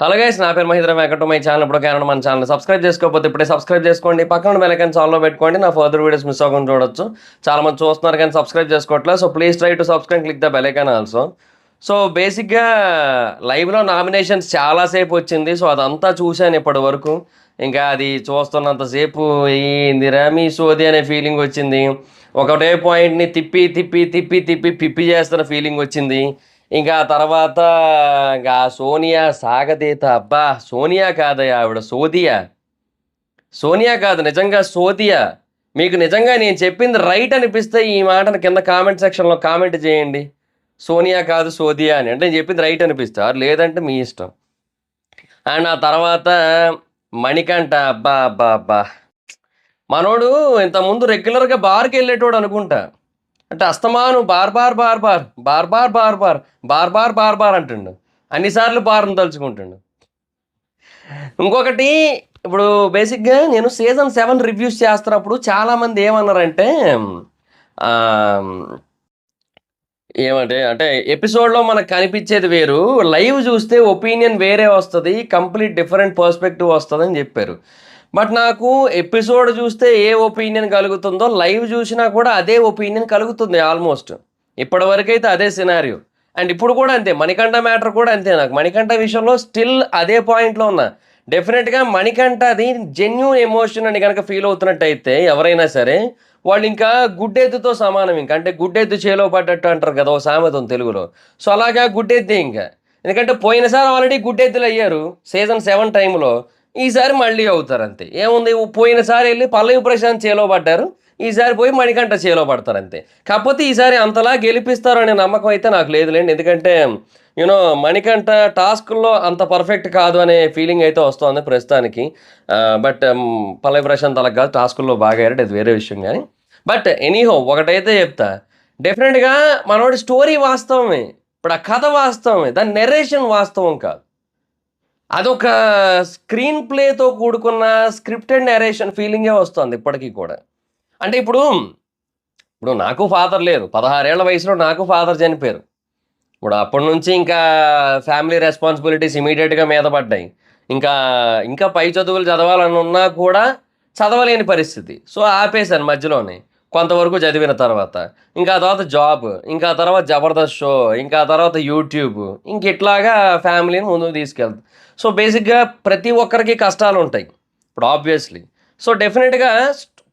Hello guys, నా పేరు Mahendra. Welcome to my channel. ఇప్పుడు కేవలం మన ఛానల్ సబ్స్క్రైబ్ చేసుకోకపోతే ఇప్పుడే సబ్స్క్రైబ్ చేసుకోండి. పక్కన బెల్ ఐకాన్ ఆన్లో పెట్టుకోండి. నా ఫర్దర్ వీడియోస్ మిస్ అవ్వకుండా చూడొచ్చు. చాలా మంది చూస్తున్నారు కానీ సబ్స్క్రైబ్ చేసుకోవట్లేదు. So please try to subscribe, click the bell icon also. So బేసిక్గా లైవ్లో నామినేషన్స్ చాలాసేపు వచ్చింది. సో అదంతా చూశాను ఇప్పటి వరకు. ఇంకా అది చూస్తున్నంతసేపు ఏందిరా మీ సోది అనే ఫీలింగ్ వచ్చింది. ఒకటే పాయింట్ని తిప్పి తిప్పి తిప్పి తిప్పి పిప్పి చేస్తున్న ఫీలింగ్ వచ్చింది. ఇంకా ఆ తర్వాత ఇంకా సోనియా సాగతీత, అబ్బా సోనియా కాదయ్యా, ఆవిడ సోదియా. సోనియా కాదు, నిజంగా సోదియా. మీకు నిజంగా నేను చెప్పింది రైట్ అనిపిస్తే ఈ మాటను కింద కామెంట్ సెక్షన్లో కామెంట్ చేయండి. సోనియా కాదు సోదియా అని, అంటే నేను చెప్పింది రైట్ అనిపిస్తారు, లేదంటే మీ ఇష్టం. అండ్ ఆ తర్వాత మణికంఠ, అబ్బా అబ్బా అబ్బా, మనోడు ఇంతకుముందు రెగ్యులర్గా బార్కి వెళ్ళేటోడు అనుకుంటా. అంటే అస్తమాను బార్ బార్ బార్ బార్ బార్ బార్ బార్ బార్ బార్ బార్ బార్ బార్ అంటుండు. అన్నిసార్లు బార్ను తలుచుకుంటుండు. ఇంకొకటి, ఇప్పుడు బేసిక్గా నేను సీజన్ 7 రివ్యూస్ చేస్తున్నప్పుడు చాలామంది ఏమన్నారంటే ఏమంటే అంటే ఎపిసోడ్లో మనకు కనిపించేది వేరు, లైవ్ చూస్తే ఒపీనియన్ వేరే వస్తుంది, కంప్లీట్ డిఫరెంట్ పర్స్పెక్టివ్ వస్తుంది అని చెప్పారు. బట్ నాకు ఎపిసోడ్ చూస్తే ఏ ఒపీనియన్ కలుగుతుందో లైవ్ చూసినా కూడా అదే ఒపీనియన్ కలుగుతుంది ఆల్మోస్ట్. ఇప్పటి వరకైతే అదే సినారియో. అండ్ ఇప్పుడు కూడా అంతే, మణికంఠ మ్యాటర్ కూడా అంతే. నాకు మణికంఠ విషయంలో స్టిల్ అదే పాయింట్లో ఉన్నా. డెఫినెట్గా మణికంఠ అది జెన్యూన్ ఎమోషన్ అని కనుక ఫీల్ అవుతున్నట్టయితే ఎవరైనా సరే వాళ్ళు ఇంకా గుడ్డెద్దుతో సమానం. ఇంకా అంటే గుడ్డెద్దు చేలో పడ్డట్టు అంటారు కదా, ఓ సామెతం తెలుగులో. సో అలాగా గుడ్డెద్దే ఇంకా. ఎందుకంటే పోయినసారి ఆల్రెడీ గుడ్డెద్దులు అయ్యారు సీజన్ 7 టైంలో, ఈసారి మళ్ళీ అవుతారు అంతే. ఏముంది, పోయినసారి వెళ్ళి పల్లవి ప్రశాంత్ చేలో పడ్డారు, ఈసారి పోయి మణికంఠ చేలో పడతారు అంతే. కాకపోతే ఈసారి అంతలా గెలిపిస్తారు అనే నమ్మకం అయితే నాకు లేదులేండి. ఎందుకంటే యూనో మణికంఠ టాస్క్లో అంత పర్ఫెక్ట్ కాదు అనే ఫీలింగ్ అయితే వస్తుంది ప్రస్తుతానికి. బట్ పల్లవి ప్రశాంత్ అలా కాదు, టాస్కుల్లో బాగా అయ్యాడు, అది వేరే విషయం. కానీ బట్ ఎనీహో ఒకటైతే చెప్తా, డెఫినెట్గా మనోడి స్టోరీ వాస్తవమే, ఇప్పుడు ఆ కథ వాస్తవమే, దాని నెరేషన్ వాస్తవం కాదు. అదొక స్క్రీన్ ప్లేతో కూడుకున్న స్క్రిప్టెడ్ నెరేషన్ ఫీలింగే వస్తుంది ఇప్పటికీ కూడా. అంటే ఇప్పుడు నాకు ఫాదర్ లేరు, 16 ఏళ్ల వయసులో నాకు ఫాదర్ చనిపోయారు. ఇప్పుడు అప్పటి నుంచి ఇంకా ఫ్యామిలీ రెస్పాన్సిబిలిటీస్ ఇమీడియట్గా మీద పడ్డాయి. ఇంకా ఇంకా పై చదువులు చదవాలని ఉన్నా కూడా చదవలేని పరిస్థితి. సో ఆపేశాను మధ్యలోనే, కొంతవరకు చదివిన తర్వాత. ఇంకా తర్వాత జాబ్, ఇంకా తర్వాత జబర్దస్త్ షో, ఇంకా తర్వాత యూట్యూబ్, ఇంక ఇట్లాగా ఫ్యామిలీని ముందుకు తీసుకెళ్తాను. సో బేసిక్గా ప్రతి ఒక్కరికి కష్టాలు ఉంటాయి ఇప్పుడు ఆబ్వియస్లీ. సో డెఫినెట్గా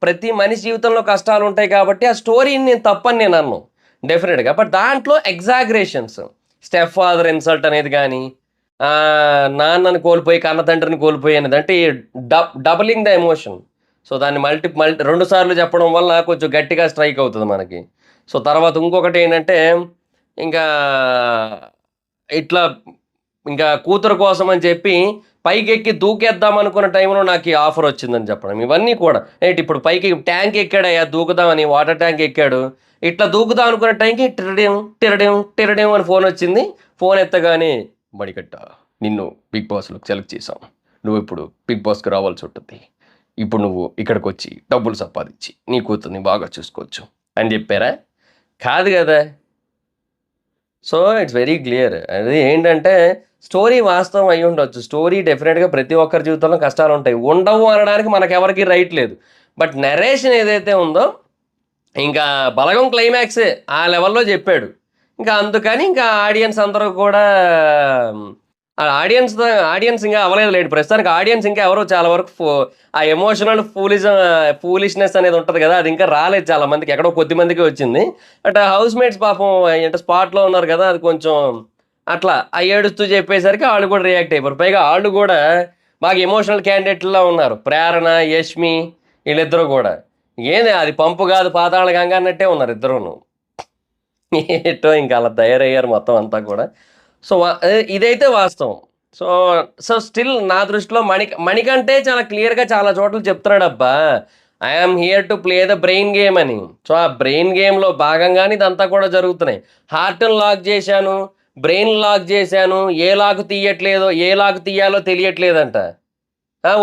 ప్రతి మనిషి జీవితంలో కష్టాలు ఉంటాయి కాబట్టి ఆ స్టోరీని నేను తప్పని నేను అన్నాను డెఫినెట్గా. బట్ దాంట్లో ఎగ్జాగరేషన్స్, స్టెప్ ఫాదర్ ఇన్సల్ట్ అనేది కానీ, నాన్నని కోల్పోయి కన్న తండ్రిని కోల్పోయి అనేది, అంటే డబలింగ్ ద ఎమోషన్. సో దాన్ని మల్టీ 2 సార్లు చెప్పడం వల్ల కొంచెం గట్టిగా స్ట్రైక్ అవుతుంది మనకి. సో తర్వాత ఇంకొకటి ఏంటంటే, ఇంకా ఇట్లా ఇంకా కూతురు కోసం అని చెప్పి పైకెక్కి దూకేద్దాం అనుకున్న టైంలో నాకు ఈ ఆఫర్ వచ్చిందని చెప్పడం, ఇవన్నీ కూడా ఏంటి, ఇప్పుడు పైకి ట్యాంక్ ఎక్కాడయ్యా దూకుదామని, వాటర్ ట్యాంక్ ఎక్కాడు, ఇట్లా దూకుదాం అనుకున్న టైంకి టిరడేం టిరడేం టిరడేం అని ఫోన్ వచ్చింది. ఫోన్ ఎత్తగానే, మణికట్ట నిన్ను బిగ్ బాస్లో సెలెక్ట్ చేసాం, నువ్వు ఇప్పుడు బిగ్ బాస్కి రావాల్సి ఉంటుంది, ఇప్పుడు నువ్వు ఇక్కడికి వచ్చి డబ్బులు సంపాదించి నీ కూతుర్ని బాగా చూసుకోవచ్చు అని చెప్పారా? కాదు కదా. So it's very clear. అది ఏంటంటే స్టోరీ వాస్తవం అయి ఉండొచ్చు, స్టోరీ డెఫినెట్గా ప్రతి ఒక్కరి జీవితంలో కష్టాలు ఉంటాయి, ఉండవు అనడానికి మనకెవరికి రైట్ లేదు. బట్ నెరేషన్ ఏదైతే ఉందో ఇంకా బలగం క్లైమాక్సే ఆ లెవెల్లో చెప్పాడు. ఇంకా అందుకని ఇంకా ఆడియన్స్ అందరూ కూడా ఆడియన్స్ ఇంకా అవ్వలేదు లేండి ప్రస్తుతానికి. ఆడియన్స్ ఇంకా ఎవరో చాలా వరకు ఆ ఎమోషనల్ ఫూలిష్నెస్ అనేది ఉంటుంది కదా, అది ఇంకా రాలేదు చాలా మందికి, ఎక్కడో కొద్ది మందికి వచ్చింది. బట్ హౌస్ మేట్స్ పాపం అంటే స్పాట్లో ఉన్నారు కదా, అది కొంచెం అట్లా ఆ ఏడుస్తూ చెప్పేసరికి వాళ్ళు కూడా రియాక్ట్ అయిపోయారు. పైగా వాళ్ళు కూడా బాగా ఎమోషనల్ క్యాండిడేట్లా ఉన్నారు, ప్రేరణ, యష్మి, వీళ్ళిద్దరూ కూడా. ఏంది అది పంపు కాదు పాతాళ గంగ అన్నట్టే ఉన్నారు ఇద్దరును. ఏటో ఇంకా అలా తయారయ్యారు మొత్తం అంతా కూడా. సో ఇదైతే వాస్తవం. సో సో స్టిల్ నా దృష్టిలో మణికంటే చాలా క్లియర్గా చాలా చోట్ల చెప్తున్నాడు, అబ్బా I'm here to play the brain game అని. సో ఆ బ్రెయిన్ గేమ్లో భాగంగానే ఇదంతా కూడా జరుగుతున్నాయి. హార్ట్ని లాక్ చేశాను, బ్రెయిన్ లాక్ చేశాను, ఏ లాక్ తీయట్లేదో, ఏ లాక్ తీయాలో తెలియట్లేదంట.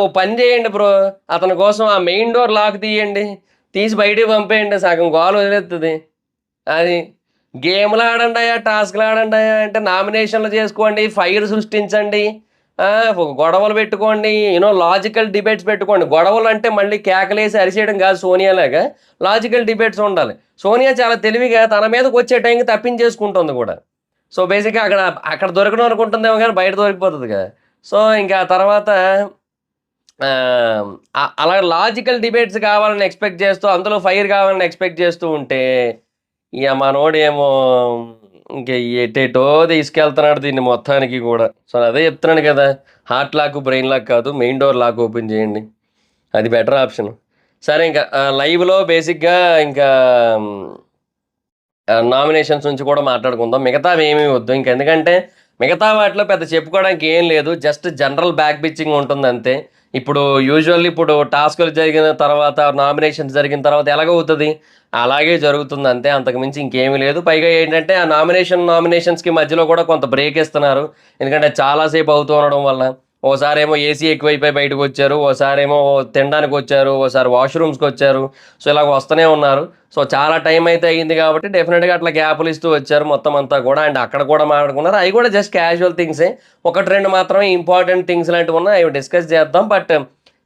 ఓ పని చేయండి బ్రో, అతని కోసం ఆ మెయిన్ డోర్ లాక్ తీయండి, తీసి బయటికి పంపేయండి, సగం గోల్ వదిలేస్తుంది. అది గేమ్లు ఆడండి అయ్యా, టాస్క్లు ఆడండి అయ్యా అంటే నామినేషన్లు చేసుకోండి, ఫైర్ సృష్టించండి, ఆ! గొడవలు పెట్టుకోండి, లాజికల్ డిబేట్స్ పెట్టుకోండి. గొడవలు అంటే మళ్ళీ కేకలేసి అరిసేయడం కాదు సోనియాలాగా. లాజికల్ డిబేట్స్ ఉండాలి. సోనియా చాలా తెలివిగా తన మీదకొచ్చే టైంకి తప్పించేసుకుంటుంది గూడా. సో, బేసిక్‌గా అక్కడ అక్కడ దొరకడం అనుకుంటుందేమో గానీ బయట దొరికిపోతదిగా. సో, ఇంకా తర్వాత ఆహ్, అలా లాజికల్ డిబేట్స్ కావాలని ఎక్స్‌పెక్ట్ చేస్తూ, అందులో ఫైర్ కావాలని ఎక్స్‌పెక్ట్ చేస్తూ ఉంటే, ఇగ మనోడేమో ఇంక ఎటేటో తీసుకెళ్తున్నాడు దీన్ని మొత్తానికి గూడా. సో, అదే చెప్తున్నాను కదా! హార్ట్ లాక్, బ్రెయిన్ లాక్ కాదు. మెయిన్ డోర్ లాక్ ఓపెన్ చేయండి. అది బెటర్ ఆప్షన్. సరే ఇంక లైవ్‌లో బేసిక్‌గా ఇంకా నామినేషన్స్ నుంచి కూడా మాట్లాడుకుందాం. మిగతావేమీ వద్దు. ఇంకెందుకంటే మిగతా వాటిలో పెద్ద చెప్పుకోవడానికి ఏం లేదు. జస్ట్ జనరల్ బ్యాక్ బిచ్చింగ్ ఉంటుందంతే. ఇప్పుడు యూజువల్లీ ఇప్పుడు టాస్క్‌లు జరిగిన తర్వాత, నామినేషన్స్ జరిగిన తర్వాత ఎలాగవుతది? అలాగే జరుగుతుందంతే. అంతకు మించి ఇంకేమీ లేదు. పైగా ఏంటంటే ఆ నామినేషన్స్‌కి మధ్యలో కూడా కొంత బ్రేక్ ఇస్తున్నారు. ఎందుకంటే చాలా సేపు అవుతూ ఉండడం వల్ల. ఓసారేమో ఏసీ ఎక్కువైపోయి బయటకొచ్చారు. ఓసారేమో తినడానికొచ్చారు. ఓసారి వాష్‌రూమ్స్‌కొచ్చారు. సో, ఇలాగ వస్తూనే ఉన్నారు. సో, చాలా టైం అయితే అయింది కాబట్టి డెఫినిట్‌గా అట్లా గ్యాపులు ఇస్తూ వచ్చారు మొత్తం అంతా కూడా. అండ్ అక్కడ కూడా మాట్లాడుకున్నారు. అయి కూడా జస్ట్ క్యాజువల్ థింగ్సే. 1, 2 మాత్రమే ఇంపార్టెంట్ థింగ్స్ లాంటివున్నాయి. అవి డిస్కస్ చేద్దాం. బట్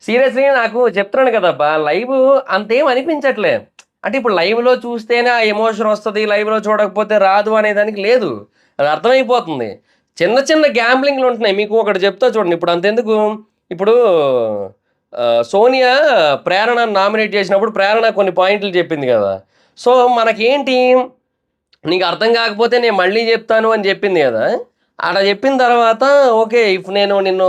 సీరియస్‌లీ నాకు చెప్తున్నాను కదబ్బా! లైవ్ అంతేం అనిపించట్లే. అంటే ఇప్పుడు లైవ్‌లో చూస్తేనే ఆ ఎమోషన్ వస్తది. లైవ్‌లో చూడకపోతే రాదు అనే దానికి లేదు. అది అర్థమైపోతుంది. చిన్న చిన్న గ్యాంబ్లింగ్‌లుంటున్నాయి. మీకు ఒకటి చెప్తా చూడండి. ఇప్పుడు అంతెందుకు, ఇప్పుడు సోనియా ప్రేరణని నామినేట్ చేసినప్పుడు ప్రేరణ కొన్ని పాయింట్లు చెప్పింది గదా! సో, మనకేంటి, నీకు అర్థం కాకపోతే నేను మళ్ళీ చెప్తాను అని చెప్పింది గదా! అలా చెప్పిన తర్వాత ఓకే. నేను నిన్ను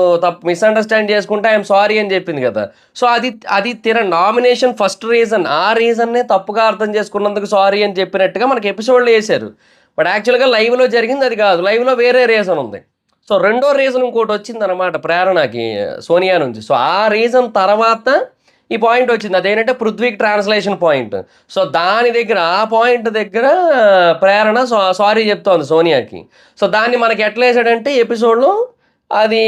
మిస్‌అండర్‌స్టాండ్ చేసుకుంటే ఐ యామ్ సారీ అని చెప్పింది గదా! సో, అది అది నామినేషన్ ఫస్ట్ రీజన్. ఆ రీజన్‌నే తప్పుగా అర్థం చేసుకున్నందుకు సారీ అని చెప్పినట్టుగా మనకి ఎపిసోడ్‌లో యేశారు. బట్ యాక్చువల్‌గా లైవ్‌లో జరిగింది అది కాదు. లైవ్‌లో వేరే రీజన్ ఉంది. సో, రెండో రీజన్ ఇంకోటొచ్చిందనమాట ప్రేరణకి సోనియా నుంచి. సో, ఆ రీజన్ తర్వాత ఈ పాయింటొచ్చింది. అదేంటంటే 'పృథ్వీకి' ట్రాన్స్‌లేషన్ పాయింట్. సో, దాని దగ్గర ఆ పాయింట్ దగ్గర ప్రేరణ సారీ చెప్తోంది సోనియాకి. సో, దాన్ని మనకి ఎట్లేసాడంటే ఎపిసోడ్‌లో అది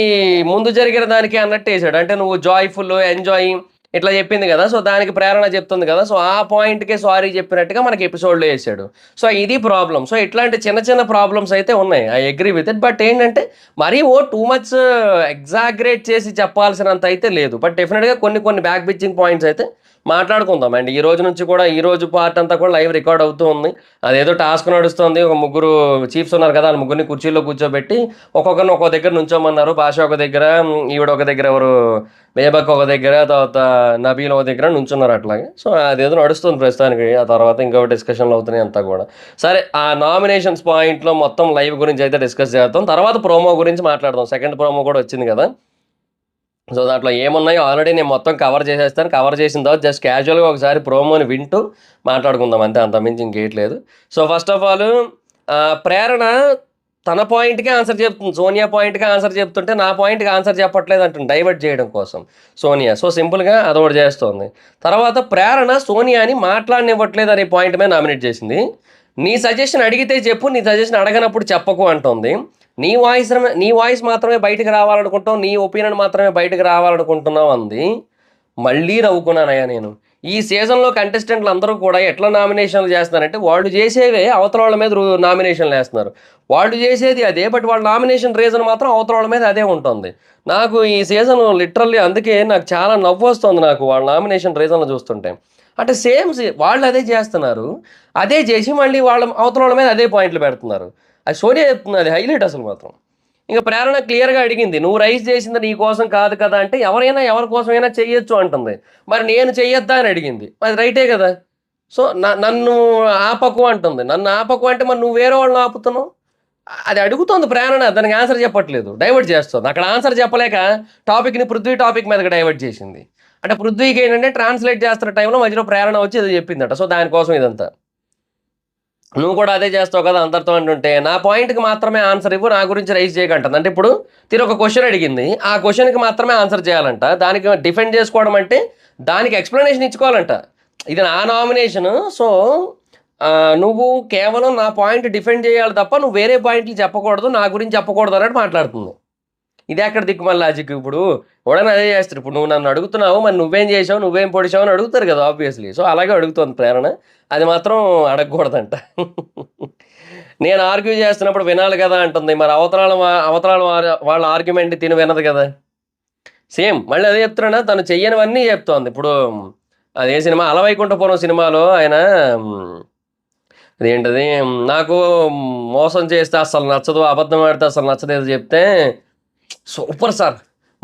ముందు జరిగిన దానికే అన్నట్టేసాడు. అంటే నువ్వు జాయ్‌ఫుల్, ఎంజాయింగ్ ఇట్లా చెప్పింది గదా! సో, దానికి ప్రేరణ చెప్తుంది గదా! సో, ఆ పాయింట్‌కే సారీ చెప్పినట్టుగా మనకి ఎపిసోడ్‌లో యేసాడు. సో, ఇది ప్రాబ్లమ్. సో, ఇట్లాంటి చిన్న చిన్న ప్రాబ్లమ్స్ అయితే ఉన్నాయి. I agree with it. But ఏంటంటే మరీ టూ మచ్ ఎగ్జాగరేట్ చేసి చెప్పాల్సినంత అయితే లేదు. బట్ డెఫినిట్‌గా కొన్ని కొన్ని బ్యాక్ బిచ్చింగ్ పాయింట్స్ అయితే మాట్లాడుకుందాం. అండ్ ఈ రోజు నుంచి కూడా ఈ రోజు పార్ట్ అంతా కూడా లైవ్ రికార్డ్ అవుతూ ఉంది. అదేదో టాస్క్ నడుస్తుంది. ఒక ముగ్గురు చీఫ్స్ ఉన్నారు కదా! ఆళ్ళ ముగ్గురిని కుర్చీలో కూర్చోబెట్టి ఒక్కొక్కరిని ఒక్కో దగ్గర నుంచోమన్నారు. భాష ఒక దగ్గర, ఈవిడ ఒక దగ్గర, ఎవరు బేబక్ ఒక దగ్గర, తర్వాత నబీల్ ఒక దగ్గర నుంచున్నారు అట్లాగే. సో, అదేదో నడుస్తుంది ప్రస్తుతానికి. ఆ తర్వాత ఇంకో డిస్కషన్‌లు అవుతున్నాయి అంతా గూడా. సరే, ఆ నామినేషన్స్ పాయింట్‌లో మొత్తం లైవ్ గురించి అయితే డిస్కస్ చేద్దాం. తర్వాత ప్రోమో గురించి మాట్లాడదాం. సెకండ్ ప్రోమో కూడా వచ్చింది గదా! సో, దాంట్లో ఏమున్నాయో ఆల్రెడీ నేను మొత్తం కవర్ చేసేస్తాను. కవర్ చేసిన తర్వాత జస్ట్ క్యాజువల్‌గా ఒకసారి ప్రోమోని వింటూ మాట్లాడుకుందాం అంతే. అంతకుమించి ఇంకేటి లేదు. సో, ఫస్ట్ ఆఫ్ ఆల్ ప్రేరణ తన పాయింట్‌కే ఆన్సర్ చెప్తుంది. సోనియా పాయింట్‌కే ఆన్సర్ చెప్తుంటే, నా పాయింట్‌కి ఆన్సర్ చెప్పట్లేదు అంటుంది డైవర్ట్ చేయడం కోసం సోనియా. సో, సింపుల్‌గా అదొకటి చేస్తోంది. తర్వాత ప్రేరణ సోనియాని మాట్లాడనివ్వట్లేదు అనే పాయింట్ మీద నామినేట్ చేసింది. నీ సజెషన్ అడిగితే చెప్పు. నీ సజెషన్ అడగనప్పుడు చెప్పకు అంటోంది. నీ వాయిస్ మాత్రమే బయటకి రావాలనుకుంటావు. నీ ఒపీనియన్ మాత్రమే బయటకి రావాలనుకుంటున్నావు అంది. మళ్ళీ నవ్వుకున్నానయ్యా నేను. ఈ సీజన్‌లో కంటెస్టెంట్‌లు అందరూ కూడా ఎట్లా నామినేషన్‌లు చేస్తున్నారంటే, వాళ్ళు చేసేవే అవతలోళ్ళ మీద నామినేషన్‌లేస్తున్నారు. వాళ్ళు చేసేది అదే. బట్ వాళ్ళ నామినేషన్ రీజన్ మాత్రం అవతలోళ్ళ మీద అదే ఉంటుంది. నాకు ఈ సీజన్ లిటరల్లీ అందుకే నాకు చాలా నవ్వొస్తుంది నాకు వాళ్ళ నామినేషన్ రీజన్‌లు చూస్తుంటే. అంటే సేమ్ వాళ్ళు అదే చేస్తున్నారు. అదే చేసి మళ్ళీ వాళ్ళ అవతలోళ్ళ మీద అదే పాయింట్లు పెడుతున్నారు. అది సోనియా చెప్తుంది, అది హైలైట్ అసలు మాత్రం. ఇంక ప్రేరణ క్లియర్‌గా అడిగింది. "నువ్వు రైజ్ చేసింది నీ కోసం కాదు కదా!" అంటే ఎవరైనా ఎవరి కోసమైనా చెయ్యొచ్చు అంటుంది. మరి నేను చెయ్యొద్దా అని అడిగింది. అది రైటే గదా! సో, నన్ను ఆపకు అంటుంది. నన్ను ఆపకు అంటే మరి నువ్వు వేరే వాళ్ళని ఆపుతున్నావు. అది అడుగుతోంది ప్రేరణ. దానికి ఆన్సర్ చెప్పట్లేదు. డైవర్ట్ చేస్తోంది. అక్కడ ఆన్సర్ చెప్పలేక టాపిక్‌ని పృథ్వీ టాపిక్ మీదకి డైవర్ట్ చేసింది. అంటే పృథ్వీకి ఏంటంటే ట్రాన్స్‌లేట్ చేస్తున్న టైంలో మధ్యలో ప్రేరణ వచ్చి ఏదో చెప్పిందట. సో, దానికోసం ఇదంతా. నువ్వు కూడా అదే చేస్తావు కదా! అందరితో అంటుంటే, నా పాయింట్‌కి మాత్రమే ఆన్సర్ ఇవ్వు. నా గురించి రైజ్ చేయకంటంది. అంటే ఇప్పుడు తిను ఒక క్వెషన్ అడిగింది. ఆ క్వెషన్‌కి మాత్రమే ఆన్సర్ చేయాలంట. దానికి డిఫెండ్ చేసుకోవడం అంటే దానికి ఎక్స్‌ప్లనేషన్ ఇచ్చుకోవాలంట. ఇది నా నామినేషను. సో, నువ్వు కేవలం నా పాయింట్ డిఫెండ్ చేయాలి తప్ప నువ్వు వేరే పాయింట్లు చెప్పకూడదు. నా గురించి చెప్పకూడదు అన్నట్టు మాట్లాడుతుంది. ఇది ఎక్కడ దిక్కుమాల లాజిక్? ఇప్పుడు ఎవడైనా అదే చేస్తారు. ఇప్పుడు నువ్వు నన్ను అడుగుతున్నావు, మరి నువ్వేం చేసావు, నువ్వేం పొడిచావు అని అడుగుతారు కదా ఆబ్వియస్లీ. సో అలాగే అడుగుతోంది ప్రేరణ. అది మాత్రం అడగకూడదంట. నేను ఆర్గ్యూ చేస్తున్నప్పుడు వినాలి కదా అంటుంది. మరి అవతరాల వాళ్ళ ఆర్గ్యుమెంట్ తిని వినదు కదా. సేమ్ మళ్ళీ అదే చెప్తున్నా, తను చెయ్యనివన్నీ చెప్తోంది. ఇప్పుడు అదే సినిమా అలవైకుంఠపురం సినిమాలో ఆయన అదేంటది, నాకు మోసం చేస్తే అసలు నచ్చదు, అబద్ధం ఆడితే అసలు నచ్చదు ఏదో చెప్తే, సూపర్ సార్,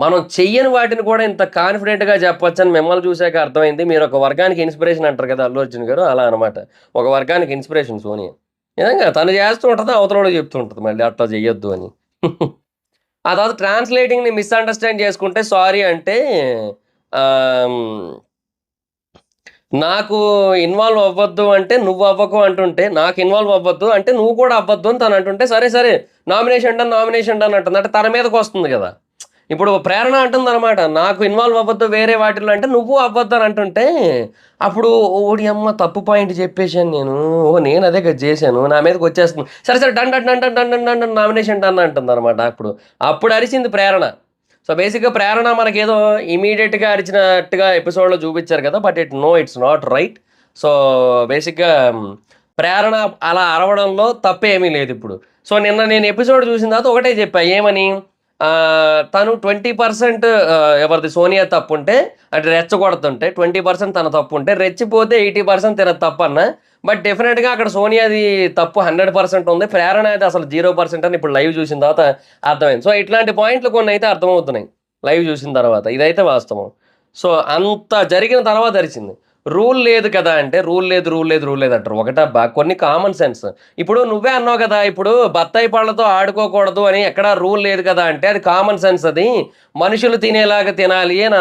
మనం చెయ్యని వాటిని కూడా ఇంత కాన్ఫిడెంట్గా చెప్పొచ్చని మిమ్మల్ని చూసాక అర్థమైంది. మీరు ఒక వర్గానికి ఇన్స్పిరేషన్ అంటారు కదా అల్లు అర్జున్ గారు, అలా అనమాట. ఒక వర్గానికి ఇన్స్పిరేషన్ సోనియా. నిజంగా తను చేస్తూ ఉంటుంది, అవతలలో చెప్తూ ఉంటుంది మళ్ళీ అట్లా చెయ్యొద్దు అని. ఆ తర్వాత ట్రాన్స్లేటింగ్ని మిస్అండర్స్టాండ్ చేసుకుంటే సారీ అంటే, నాకు ఇన్వాల్వ్ అవ్వద్దు అంటే నువ్వు అవ్వకు అంటుంటే, నాకు ఇన్వాల్వ్ అవ్వద్దు అంటే నువ్వు కూడా అవ్వద్దు అని తను అంటుంటే, సరే సరే నామినేషన్ డన్ అంటుంది. అంటే తన మీదకి వస్తుంది కదా. ఇప్పుడు ప్రేరణ అంటుంది అనమాట, నాకు ఇన్వాల్వ్ అవ్వద్దు వేరే వాటిల్లో అంటే నువ్వు అవ్వద్దు అని అంటుంటే, అప్పుడు ఓడి అమ్మ తప్పు పాయింట్ చెప్పేశాను నేను, నేను అదే కదా చేశాను, నా మీదకి వచ్చేస్తుంది. సరే సరే done done done done done done nomination done అంటుంది అనమాట. అప్పుడు అరిచింది ప్రేరణ. సో బేసిక్గా ప్రేరణ మనకేదో ఇమీడియట్గా అరిచినట్టుగా ఎపిసోడ్లో చూపించారు కదా, but it's not right. So బేసిక్గా ప్రేరణ అలా అరవడంలో తప్పేమీ లేదు ఇప్పుడు. సో నిన్న నేను ఎపిసోడ్ చూసిన తర్వాత ఒకటే చెప్పా, ఏమని, తను 20% ఎవరిది సోనియా తప్పు ఉంటే, అంటే రెచ్చగొడుతుంటే 20% తన తప్పు ఉంటే, రెచ్చిపోతే 80% తన తప్పు అన్న. బట్ డెఫినెట్గా అక్కడ సోనియాది తప్పు 100% ఉంది, ప్రేరణ అయితే అసలు 0% అని ఇప్పుడు లైవ్ చూసిన తర్వాత అర్థమైంది. సో ఇట్లాంటి పాయింట్లు కొన్ని అయితే అర్థమవుతున్నాయి లైవ్ చూసిన తర్వాత, ఇదైతే వాస్తవం. సో అంత జరిగిన తర్వాత అరిచింది. రూల్ లేదు కదా అంటే, రూల్ లేదు అంటారు. ఒకటబ్బా, కొన్ని కామన్ సెన్స్. ఇప్పుడు నువ్వే అన్నావు కదా, ఇప్పుడు బత్తాయి పళ్ళతో ఆడుకోకూడదు అని ఎక్కడా రూల్ లేదు కదా అంటే, అది కామన్ సెన్స్. అది మనుషులు తినేలాగా తినాలి అని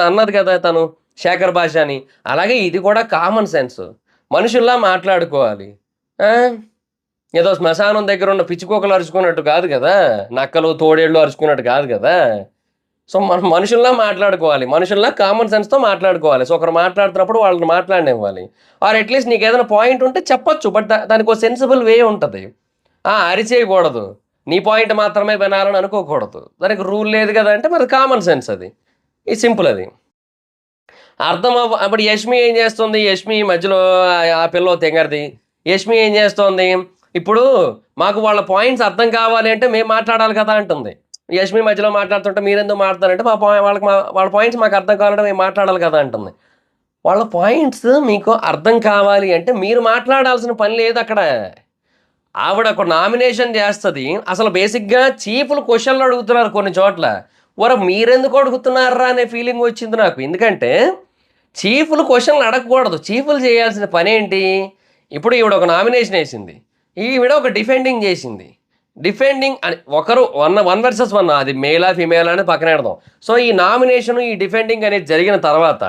అన్నది కదా తను, శేఖర్ భాష అని. అలాగే ఇది కూడా కామన్ సెన్స్, మనుషుల్లా మాట్లాడుకోవాలి. ఏదో శ్మశానం దగ్గర ఉన్న పిచ్చికోకలు అరుచుకున్నట్టు కాదు కదా, నక్కలు తోడేళ్ళు అరుచుకున్నట్టు కాదు కదా. సో మనం మనుషుల్లా మాట్లాడుకోవాలి, మనుషుల్లా కామన్ సెన్స్తో మాట్లాడుకోవాలి. సో ఒకరు మాట్లాడుతున్నప్పుడు వాళ్ళని మాట్లాడనివ్వాలి. ఆర్ అట్లీస్ట్ నీకు ఏదైనా పాయింట్ ఉంటే చెప్పొచ్చు, బట్ దానికి ఒక సెన్సిబుల్ వే ఉంటుంది. అరిచేయకూడదు, నీ పాయింట్ మాత్రమే వినాలని అనుకోకూడదు. దానికి రూల్ లేదు కదా అంటే మరి కామన్ సెన్స్, అది ఈ సింపుల్. అది అర్థం అప్పుడు యష్మి ఏం చేస్తుంది, యష్మి మధ్యలో ఆ పిల్ల తెంగరది. యష్మి ఏం చేస్తోంది, ఇప్పుడు మాకు వాళ్ళ పాయింట్స్ అర్థం కావాలి అంటే మేము మాట్లాడాలి కదా అంటుంది. యష్మి మధ్యలో మాట్లాడుతుంటే మీరెందుకు మాట్లాడారంటే, వాళ్ళ పాయింట్స్ మాకు అర్థం కావాలంటే మేము మాట్లాడాలి కదా అంటుంది. వాళ్ళ పాయింట్స్ మీకు అర్థం కావాలి అంటే మీరు మాట్లాడాల్సిన పని లేదు అక్కడ. ఆవిడ ఒక నామినేషన్ చేస్తుంది. అసలు బేసిక్గా చీఫ్లు క్వశ్చన్లు అడుగుతున్నారు కొన్ని చోట్ల. మీరెందుకు అడుగుతున్నారా అనే ఫీలింగ్ వచ్చింది నాకు. ఎందుకంటే చీఫ్లు క్వశ్చన్లు అడగకూడదు. చీఫ్లు చేయాల్సిన పని ఏంటి, ఇప్పుడు ఈవిడ ఒక నామినేషన్ వేసింది, ఈవిడ ఒక డిఫెండింగ్ చేసింది. డిఫెండింగ్ అని ఒకరు 1 వర్సెస్ 1, అది మేలా ఫిమేలా అని పక్కన పెడదాం. సో ఈ నామినేషన్, ఈ డిఫెండింగ్ అనేది జరిగిన తర్వాత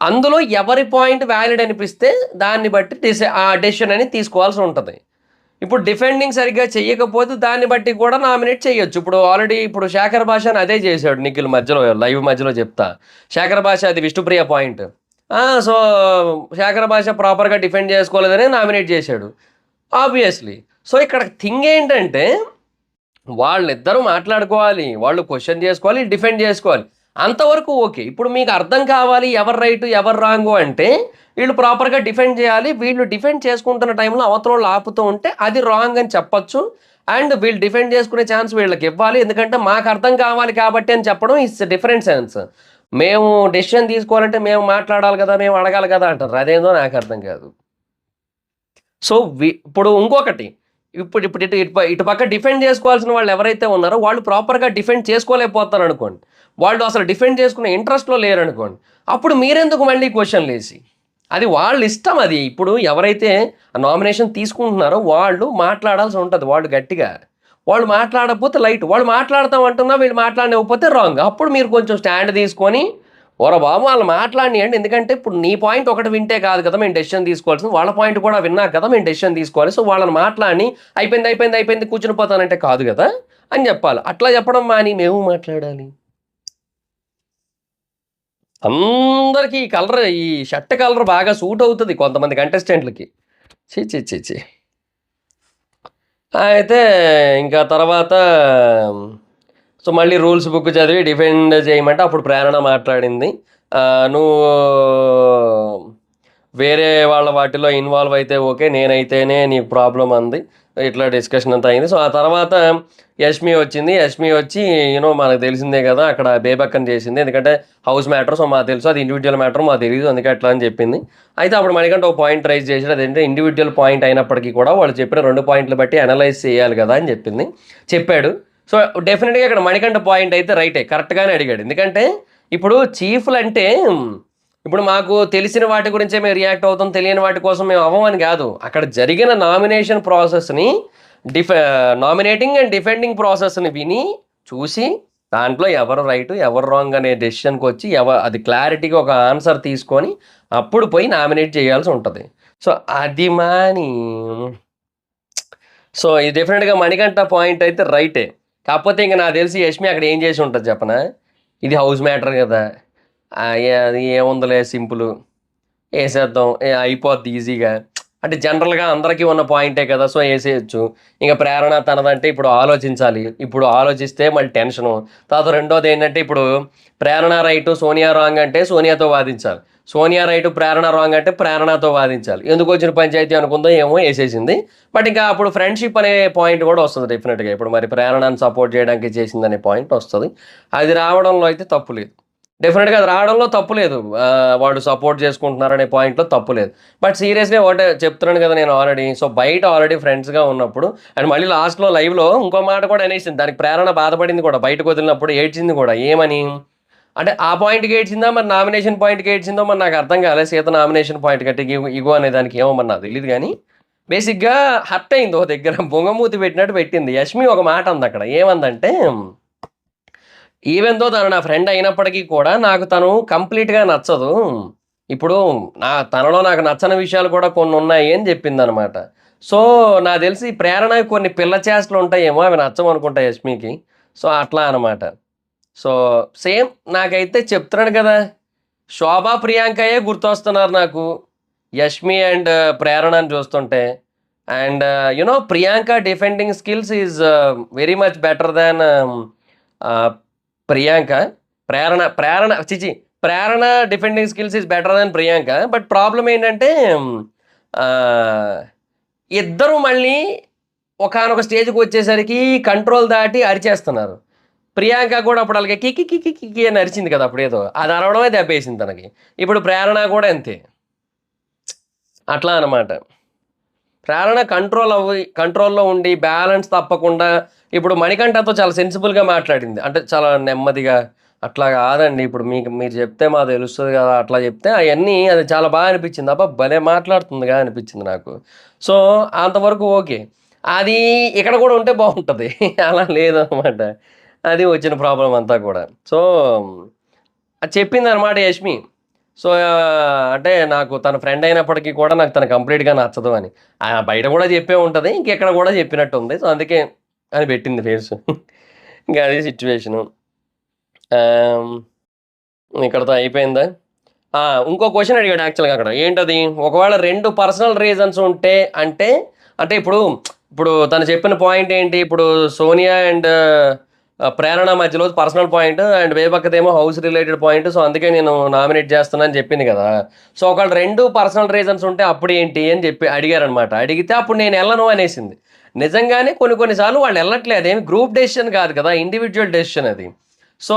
అందులో ఎవరి పాయింట్ వ్యాలిడ్ అనిపిస్తే దాన్ని బట్టి ఆ డెసిషన్ అనేది తీసుకోవాల్సి ఉంటుంది. ఇప్పుడు డిఫెండింగ్ సరిగ్గా చెయ్యకపోతే దాన్ని బట్టి కూడా నామినేట్ చేయొచ్చు. ఇప్పుడు ఆల్రెడీ ఇప్పుడు శేఖర్ భాష అని అదే చేశాడు నిఖిల్ మధ్యలో, లైవ్ మధ్యలో చెప్తా. శేఖర్ భాష అది విష్ణుప్రియ పాయింట్. సో శేఖర్ భాష ప్రాపర్గా డిఫెండ్ చేసుకోలేదని నామినేట్ చేశాడు ఆబ్వియస్లీ. సో ఇక్కడ థింగ్ ఏంటంటే వాళ్ళిద్దరూ మాట్లాడుకోవాలి, వాళ్ళు క్వశ్చన్ చేసుకోవాలి, డిఫెండ్ చేసుకోవాలి, అంతవరకు ఓకే. ఇప్పుడు మీకు అర్థం కావాలి ఎవరు రైటు ఎవరు రాంగు అంటే వీళ్ళు ప్రాపర్గా డిఫెండ్ చేయాలి. వీళ్ళు డిఫెండ్ చేసుకుంటున్న టైంలో అవతల ఆపుతూ ఉంటే అది రాంగ్ అని చెప్పొచ్చు. అండ్ వీళ్ళు డిఫెండ్ చేసుకునే ఛాన్స్ వీళ్ళకి ఇవ్వాలి, ఎందుకంటే మాకు అర్థం కావాలి కాబట్టి అని చెప్పడం ఇట్స్ డిఫరెంట్ సెన్స్. మేము డెసిషన్ తీసుకోవాలంటే మేము మాట్లాడాలి కదా, మేము అడగాలి కదా అంటారు. అదేందో నాకు అర్థం కాదు. సో ఇప్పుడు ఇంకొకటి, ఇప్పుడు ఇటు పక్క డిఫెండ్ చేసుకోవాల్సిన వాళ్ళు ఎవరైతే ఉన్నారో వాళ్ళు ప్రాపర్గా డిఫెండ్ చేసుకోలేకపోతారు అనుకోండి, వాళ్ళు అసలు డిఫెండ్ చేసుకునే ఇంట్రెస్ట్లో లేరు అనుకోండి, అప్పుడు మీరెందుకు మళ్ళీ క్వశ్చన్లు వేసి, అది వాళ్ళ ఇష్టం. అది ఇప్పుడు ఎవరైతే నామినేషన్ తీసుకుంటున్నారో వాళ్ళు మాట్లాడాల్సి ఉంటుంది. వాళ్ళు గట్టిగా వాళ్ళు మాట్లాడకపోతే లైట్, వాళ్ళు మాట్లాడతాం అంటున్నా వీళ్ళు మాట్లాడకపోతే రాంగ్. అప్పుడు మీరు కొంచెం స్టాండ్ తీసుకొని బాబు వాళ్ళు మాట్లాడియండి, ఎందుకంటే ఇప్పుడు నీ పాయింట్ ఒకటి వింటే కాదు కదా మేము డెసిషన్ తీసుకోవాల్సింది, వాళ్ళ పాయింట్ కూడా విన్నాక కదా మేము డెసిషన్ తీసుకోవాలి. సో వాళ్ళని మాట్లాడి అయిపోయింది కూర్చుని పోతానంటే కాదు కదా అని చెప్పాలి. అట్లా చెప్పడం మాని మేము మాట్లాడాలి. అందరికీ ఈ కలర్, ఈ షర్ట్ కలర్ బాగా సూట్ అవుతుంది కొంతమంది కంటెస్టెంట్లకి. చీ. అయితే ఇంకా తర్వాత సో మళ్ళీ రూల్స్ బుక్ చదివి డిఫెండ్ చేయమంటే అప్పుడు ప్రేరణ మాట్లాడింది. నువ్వు వేరే వాళ్ళ వాటిలో ఇన్వాల్వ్ అయితే ఓకే, నేనైతేనే నీకు ప్రాబ్లం అంది. ఇట్లా డిస్కషన్ అంతా అయింది. సో ఆ తర్వాత యష్మి వచ్చింది. యష్మి వచ్చి మనకు తెలిసిందే కదా, అక్కడ బేబక్కని చేసింది. ఎందుకంటే హౌస్ మ్యాటర్, సో మాకు తెలుసు అది ఇండివిజువల్ మ్యాటర్, మాకు తెలియదు, అందుకే అట్లా అని చెప్పింది. అయితే అప్పుడు మణికంఠ ఒక పాయింట్ రైజ్ చేసాడు. అదేంటే ఇండివిజువల్ పాయింట్ అయినప్పటికీ కూడా వాళ్ళు చెప్పిన 2 పాయింట్లు బట్టి అనలైజ్ చేయాలి కదా అని చెప్పాడు. సో డెఫినెట్గా ఇక్కడ మణికంఠ పాయింట్ అయితే రైటే, కరెక్ట్గానే అడిగాడు. ఎందుకంటే ఇప్పుడు చీఫ్లు అంటే ఇప్పుడు మాకు తెలిసిన వాటి గురించే మేము రియాక్ట్ అవుతాం, తెలియని వాటి కోసం మేము అవ్వమని కాదు. అక్కడ జరిగిన నామినేషన్ ప్రాసెస్ని నామినేటింగ్ అండ్ డిఫెండింగ్ ప్రాసెస్ని విని చూసి దాంట్లో ఎవరు రైట్ ఎవరు రాంగ్ అనే డెసిషన్కి వచ్చి అది క్లారిటీగా ఒక ఆన్సర్ తీసుకొని అప్పుడు పోయి నామినేట్ చేయాల్సి ఉంటుంది. సో అది మాని సో ఇది డెఫినెట్గా మణికంఠ పాయింట్ అయితే రైటే. కాకపోతే ఇంకా నాకు తెలిసి యష్మి అక్కడ ఏం చేసి ఉంటుంది చెప్పనా, ఇది హౌస్ మ్యాటర్ కదా, అది ఏముందిలే సింపుల్ వేసేద్దాం, అయిపోద్ది ఈజీగా, అంటే జనరల్గా అందరికీ ఉన్న పాయింటే కదా, సో వేసేయచ్చు. ఇంకా ప్రేరణ తనదంటే ఇప్పుడు ఆలోచించాలి, ఇప్పుడు ఆలోచిస్తే మళ్ళీ టెన్షను. తర్వాత రెండోది ఏంటంటే ఇప్పుడు ప్రేరణ రైటు సోనియా రాంగ్ అంటే సోనియాతో వాదించాలి, సోనియా రైటు ప్రేరణ రాంగ్ అంటే ప్రేరణతో వాదించాలి. ఎందుకు వచ్చిన పంచాయతీ అనుకుందో ఏమో వేసేసింది. బట్ ఇంకా అప్పుడు ఫ్రెండ్షిప్ అనే పాయింట్ కూడా వస్తుంది డెఫినెట్గా. ఇప్పుడు మరి ప్రేరణను సపోర్ట్ చేయడానికి చేసిందనే పాయింట్ వస్తుంది. అది రావడంలో అయితే తప్పు లేదు, డెఫినెట్గా అది రావడంలో తప్పు లేదు. వాడు సపోర్ట్ చేసుకుంటున్నారనే పాయింట్లో తప్పు లేదు. బట్ సీరియస్గా ఒకటే చెప్తున్నాను కదా నేను ఆల్రెడీ. సో బయట ఆల్రెడీ ఫ్రెండ్స్గా ఉన్నప్పుడు అండ్ మళ్ళీ లాస్ట్లో లైవ్లో ఇంకో మాట కూడా అనేసింది. దానికి ప్రేరణ బాధపడింది కూడా, బయటకు వదిలినప్పుడు ఏడ్చింది కూడా. ఏమని అంటే ఆ పాయింట్కి ఏడ్చిందా మరి నామినేషన్ పాయింట్కి ఏడ్చిందో మరి నాకు అర్థం కాలేదు. సీత నామినేషన్ పాయింట్ కట్టి ఇగో అనే దానికి ఏమో మరి నాకు తెలియదు. కానీ బేసిక్గా హర్ట్ అయింది, ఒక దగ్గర బొంగమూతి పెట్టినట్టు పెట్టింది. యష్మి ఒక మాట అంది అక్కడ, ఏమందంటే ఈవెన్ దో తను నా ఫ్రెండ్ అయినప్పటికీ కూడా నాకు తను కంప్లీట్గా నచ్చదు. ఇప్పుడు తనలో నాకు నచ్చని విషయాలు కూడా కొన్ని ఉన్నాయి అని చెప్పింది అనమాట. సో నాకు తెలిసి ప్రేరణ కొన్ని పిల్ల చేష్టలు ఉంటాయేమో, అవి నచ్చమనుకుంటా యష్మికి. సో అట్లా అనమాట. సో సేమ్ నాకైతే చెప్తున్నాడు కదా, శోభా ప్రియాంకయే గుర్తొస్తున్నారు నాకు యష్మి అండ్ ప్రేరణని చూస్తుంటే. And Priyanka defending skills is very much better than Priyanka. Prerana defending skills is better than Priyanka. But problem ఏంటంటే ఇద్దరు మళ్ళీ ఒకానొక స్టేజ్కి వచ్చేసరికి కంట్రోల్ దాటి అరిచేస్తున్నారు. ప్రియాంక కూడా అప్పుడు అలాగే కికి కికి కికి అని అరిచింది కదా, అప్పుడు ఏదో అది అరవడమే దెబ్బేసింది తనకి. ఇప్పుడు ప్రేరణ కూడా అంతే, అట్లా అనమాట. ప్రేరణ కంట్రోల్లో ఉండి బ్యాలెన్స్ తప్పకుండా ఇప్పుడు మణికంఠతో చాలా సెన్సిబుల్గా మాట్లాడింది. అంటే చాలా నెమ్మదిగా, అట్లా కాదండి ఇప్పుడు మీరు చెప్తే మాకు తెలుస్తుంది కదా అట్లా చెప్తే అవన్నీ అది చాలా బాగా అనిపించింది. అబ్బా భలే మాట్లాడుతుందిగా అనిపించింది నాకు. సో అంతవరకు ఓకే. అది ఇక్కడ కూడా ఉంటే బాగుంటుంది, అలా లేదనమాట. అది వచ్చిన ప్రాబ్లం అంతా కూడా. సో అది చెప్పింది అనమాట యష్మి. సో అంటే నాకు తన ఫ్రెండ్ అయినప్పటికీ కూడా నాకు తను కంప్లీట్గా నచ్చదు అని. బయట కూడా చెప్పే ఉంటుంది, ఇంకెక్కడ కూడా చెప్పినట్టు ఉంది. సో అందుకే అని పెట్టింది ఫేస్. ఇంకా అది సిచ్యువేషను. ఇక్కడతో అయిపోయిందా? ఇంకో క్వశ్చన్ అడిగాడు యాక్చువల్గా అక్కడ. ఏంటది, ఒకవేళ 2 పర్సనల్ రీజన్స్ ఉంటే అంటే ఇప్పుడు తను చెప్పిన పాయింట్ ఏంటి, ఇప్పుడు సోనియా అండ్ ప్రేరణ మధ్యలో పర్సనల్ పాయింట్ అండ్ వేబక్కదేమో హౌస్ రిలేటెడ్ పాయింట్. సో అందుకే నేను నామినేట్ చేస్తున్నా అని చెప్పింది కదా. సో ఒకవేళ 2 పర్సనల్ రీజన్స్ ఉంటే అప్పుడు ఏంటి అని చెప్పి అడిగారనమాట. అడిగితే అప్పుడు నేను వెళ్ళను అనేసింది. నిజంగానే కొన్నిసార్లు వాళ్ళు వెళ్ళట్లేదు, అదేమి గ్రూప్ డెసిషన్ కాదు కదా, ఇండివిజువల్ డెసిషన్ అది. సో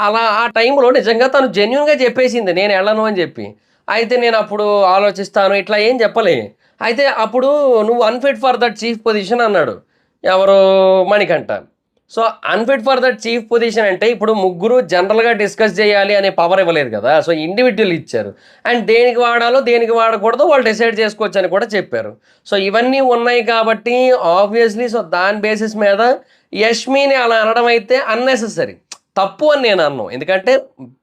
అలా ఆ టైంలో నిజంగా తను జెన్యున్గా చెప్పేసింది నేను వెళ్ళను అని చెప్పి. అయితే నేను అప్పుడు ఆలోచిస్తాను ఇట్లా ఏం చెప్పలే. అయితే అప్పుడు నువ్వు unfit for that chief position అన్నాడు ఎవరు, Manikanta. So unfit for that chief position అంటే ఇప్పుడు ముగ్గురు జనరల్గా డిస్కస్ చేయాలి అనే పవర్ ఇవ్వలేదు కదా. సో ఇండివిజువల్ ఇచ్చారు. అండ్ దేనికి వాడాలో దేనికి వాడకూడదో వాళ్ళు డిసైడ్ చేసుకోవచ్చు అని కూడా చెప్పారు. సో ఇవన్నీ ఉన్నాయి కాబట్టి ఆబ్వియస్లీ సో దాని బేసిస్ మీద యష్మిని అలా అనడం అయితే అన్నెసెసరీ, తప్పు అని నేను అన్నాను. ఎందుకంటే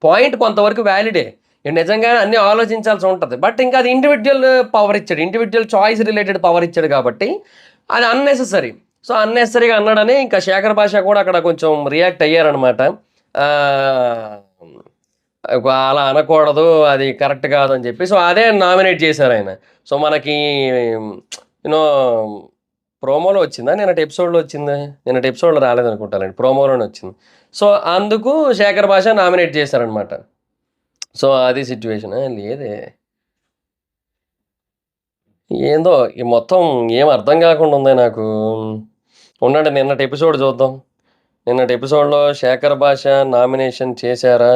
పాయింట్ కొంతవరకు వ్యాలిడే, నిజంగా అన్నీ ఆలోచించాల్సి ఉంటుంది. బట్ ఇంకా అది ఇండివిజువల్ పవర్ ఇచ్చాడు, ఇండివిజువల్ చాయిస్ రిలేటెడ్ పవర్ ఇచ్చాడు కాబట్టి అది అన్నెసెసరీ. సో అన్నెసరీగా అన్నాడని ఇంకా శేఖర్ భాష కూడా అక్కడ కొంచెం రియాక్ట్ అయ్యారనమాట. అలా అనకూడదు, అది కరెక్ట్ కాదు అని చెప్పి. సో అదే నామినేట్ చేశారు ఆయన. సో మనకి యూనో ప్రోమోలో వచ్చిందా? నిన్నటి ఎపిసోడ్‌లో వచ్చిందా? నిన్నటి ఎపిసోడ్‌లో రాలేదనుకుంటానండి. ప్రోమోలోనే వచ్చింది. సో, అందుకు శేఖర్ భాష నామినేట్ చేశారనమాట. సో, అది సిట్యుయేషన్. లేదే. ఏందో ఈ మొత్తం ఏం అర్థం కాకుండా ఉంది నాకు. ఉండండి నిన్నటి ఎపిసోడ్ చూద్దాం. నిన్నటి ఎపిసోడ్‌లో శేఖర్ భాష నామినేషన్ చేశారా?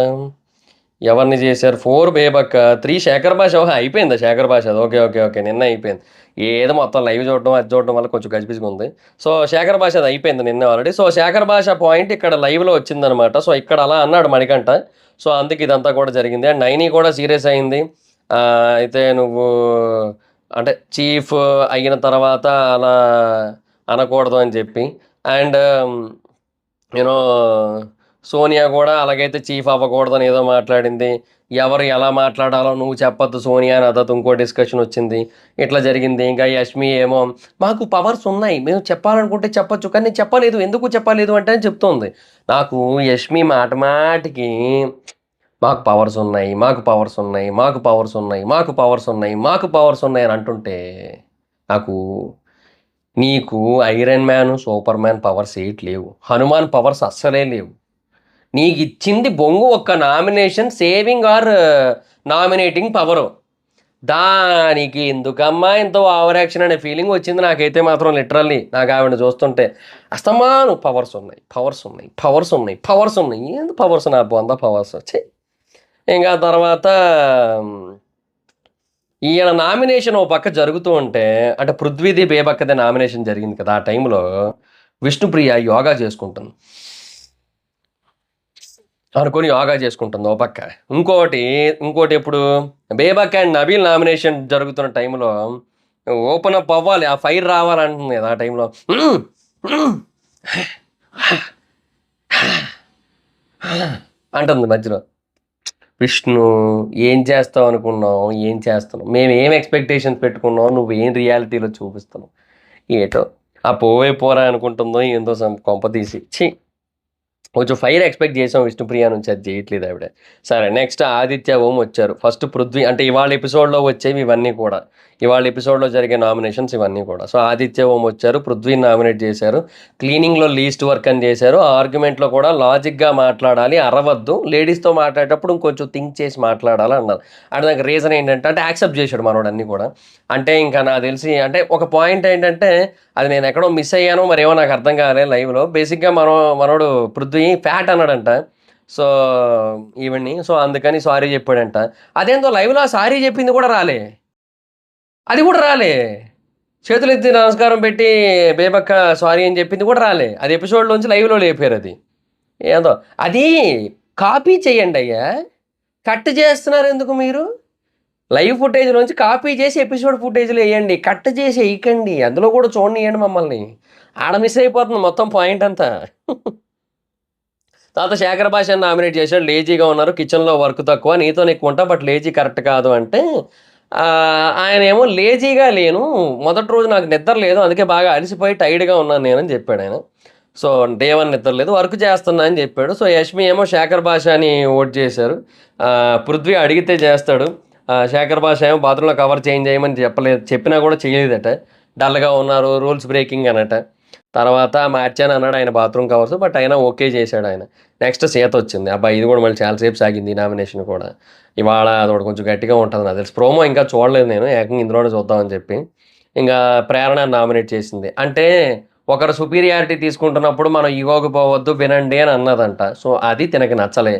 ఎవరిని చేశారు? 4 బేబక్క, 3 శేఖర్ భాష. ఓహో! అయిపోయిందా శేఖర్ భాషది? ఓకే. ఓకే. ఓకే. నిన్నే అయిపోయింది. ఏదో మొత్తం లైవ్ చూడడం, అది చూడడం వల్ల కొంచెం గజిబిజిగుంది. సో, శేఖర్ భాషది అయిపోయింది నిన్నే ఆల్రెడీ. సో, శేఖర్ భాష పాయింట్ ఇక్కడ లైవ్‌లో వచ్చిందనమాట. సో, ఇక్కడ అలా అన్నాడు మణికంఠ. సో, అందుకు ఇదంతా కూడా జరిగింది. అండ్ నైని కూడా సీరియస్ అయింది. అయితే నువ్వు అంటే చీఫ్ అయిన తర్వాత అలా అనకూడదు అని చెప్పి. అండ్ యూనో సోనియా కూడా అలాగైతే చీఫ్ అవ్వకూడదని ఏదో మాట్లాడింది. ఎవరు ఎలా మాట్లాడాలో నువ్వు చెప్పొద్దు సోనియా అని అదొక ఇంకో డిస్కషన్ వచ్చింది. ఇట్లా జరిగింది. ఇంకా యష్మి ఏమో మాకు పవర్స్ ఉన్నాయి. మేము చెప్పాలనుకుంటే చెప్పొచ్చు. కానీ నేను చెప్పలేదు. ఎందుకు చెప్పలేదు అంటే అని చెప్తోంది. నాకు యష్మి మాట మాటికి మాకు పవర్స్ ఉన్నాయి. మాకు పవర్స్ ఉన్నాయి. మాకు పవర్స్ ఉన్నాయి. మాకు పవర్స్ ఉన్నాయి. మాకు పవర్స్ ఉన్నాయి అని అంటుంటే నాకు నీకు iron man, super man powers ఏటి లేవు. హనుమాన్ పవర్స్ అస్సలే లేవు. నీకిచ్చింది బొంగు ఒక్క nomination saving or nominating power. దానికి ఎందుకమ్మా ఇంత ఓవర్ యాక్షన్ అనే ఫీలింగ్ వచ్చింది నాకైతే మాత్రం లిటరల్లీ. నాకు ఆవిడని చూస్తుంటే అస్తమాను పవర్స్ ఉన్నాయి, పవర్స్ ఉన్నాయి, పవర్స్ ఉన్నాయి, పవర్స్ ఉన్నాయి. ఏంది పవర్స్ నా బొంద పవర్స్ ఛీ! ఇంకా తర్వాత ఈయన నామినేషన్ ఓ పక్క జరుగుతూ ఉంటే అంటే పృథ్వీది, బేబక్కది నామినేషన్ జరిగింది కదా! ఆ టైంలో విష్ణుప్రియ యోగా చేసుకుంటుంది. అనుకోని యోగా చేసుకుంటుంది ఓ పక్క. ఇంకోటి ఎప్పుడు బేబక్ అండ్ నబీల్ నామినేషన్ జరుగుతున్న టైంలో ఓపెన్ అప్ అవ్వాలి. ఆ ఫైర్ రావాలంటుంది కదా! ఆ టైంలో అంటుంది మధ్యలో. విష్ణు ఏం చేస్తావు అనుకున్నావు? ఏం చేస్తున్నావు? మేము ఏం ఎక్స్‌పెక్టేషన్స్ పెట్టుకున్నాం? నువ్వు ఏం రియాలిటీలో చూపిస్తున్నావు? ఏటో ఆ పోవే పోరా అనుకుంటుందో ఏందో కొంపదీసి. ఛీ! కొంచెం ఫైర్ ఎక్స్‌పెక్ట్ చేసాం విష్ణుప్రియ నుంచి. అది చేయట్లేదు ఆవిడ. సరే నెక్స్ట్ ఆదిత్య, ఓం వచ్చారు. ఫస్ట్ పృథ్వీ అంటే ఇవాళ ఎపిసోడ్‌లో వచ్చేవి ఇవన్నీ కూడా. ఇవాళ ఎపిసోడ్‌లో జరిగే నామినేషన్స్ ఇవన్నీ కూడా. సో, ఆదిత్య, ఓం వచ్చారు. పృథ్వీని నామినేట్ చేశారు. క్లీనింగ్‌లో లీస్ట్ వర్క్ అని చేశారు. ఆర్గ్యుమెంట్‌లో కూడా లాజిక్‌గా మాట్లాడాలి. అరవద్దు. లేడీస్‌తో మాట్లాడేటప్పుడు ఇంకొంచెం థింక్ చేసి మాట్లాడాలి అన్నారు. అంటే దానికి రీజన్ ఏంటంటే అంటే యాక్సెప్ట్ చేశాడు మనోడు అన్నీ కూడా. అంటే ఇంకా నాకు తెలిసి అంటే ఒక పాయింట్ ఏంటంటే అది నేను ఎక్కడో మిస్ అయ్యానో మరేమో నాకు అర్థం కాలే లైవ్‌లో. బేసిక్‌గా మనోడు పృథ్వీ ఫ్యాట్ అన్నాడంట. సో, ఈవెన్ని. సో, అందుకని సారీ చెప్పాడంట. అదేందో లైవ్‌లో ఆ సారీ చెప్పింది కూడా రాలే. అది కూడా రాలే. చేతులెత్తి నమస్కారం పెట్టి బేబక్క సారీ అని చెప్పింది కూడా రాలే. అది ఎపిసోడ్‌లోంచి లైవ్‌లో లేపారది. ఏదో అది కాపీ చేయండయ్యా. కట్ చేస్తున్నారెందుకు మీరు? లైవ్ ఫుటేజ్‌లోంచి కాపీ చేసి ఎపిసోడ్ ఫుటేజ్‌లో ఎయండి. కట్ చేసి ఎయకండి. అందులో కూడా చూడనియ్యండి మమ్మల్ని. ఆడ మిస్ అయిపోతుంది మొత్తం పాయింట్ అంతా. తర్వాత శేఖర్ భాషని నామినేట్ చేశాడు. లేజీగా ఉన్నారు. కిచెన్‌లో వర్క్ తక్కువ. నీతోనే ఎక్కువ ఉంటా. బట్ లేజీ కరెక్ట్ కాదు అంటే ఆయనేమో లేజీగా లేను. మొదటి రోజు నాకు నిద్ర లేదు. అందుకే బాగా అలసిపోయి టైర్డ్‌గా ఉన్నాను నేనని చెప్పాడాయన. సో, డే 1 నిద్ర లేదు. వర్క్ చేస్తున్నా అని చెప్పాడు. సో, యష్మి ఏమో శేఖర్ భాషని ఓట్ చేశారు. పృథ్వీ అడిగితే చేస్తాడు. శేఖర్ భాష ఏమో బాత్రూమ్‌లో కవర్ చేంజ్ చేయమని చెప్పలేదు. చెప్పినా కూడా చేయలేదట. డల్‌గా ఉన్నారు. రూల్స్ బ్రేకింగ్ అనట. తర్వాత మార్చాను అన్నాడు ఆయన బాత్రూమ్ కవర్స్. బట్ అయినా ఓకే చేశాడాయన. నెక్స్ట్ సీత వచ్చింది. అబ్బా! ఇది కూడా మళ్ళీ చాలా సేపు సాగింది ఈ నామినేషన్ కూడా. ఇవాళ అదొకటి కొంచెం గట్టిగా ఉంటది నాకు తెలిసి. ప్రోమో ఇంకా చూడలేదు నేను. ఏకంగా ఇందులోనే చూద్దామని చెప్పి. ఇంగా ప్రేరణ నామినేట్ చేసింది. అంటే ఒకరు సుపీరియారిటీ తీసుకుంటున్నప్పుడు మనం ఇగోకి పోవద్దు వినండి అని అన్నదంట. సో, అది తినకి నచ్చలే.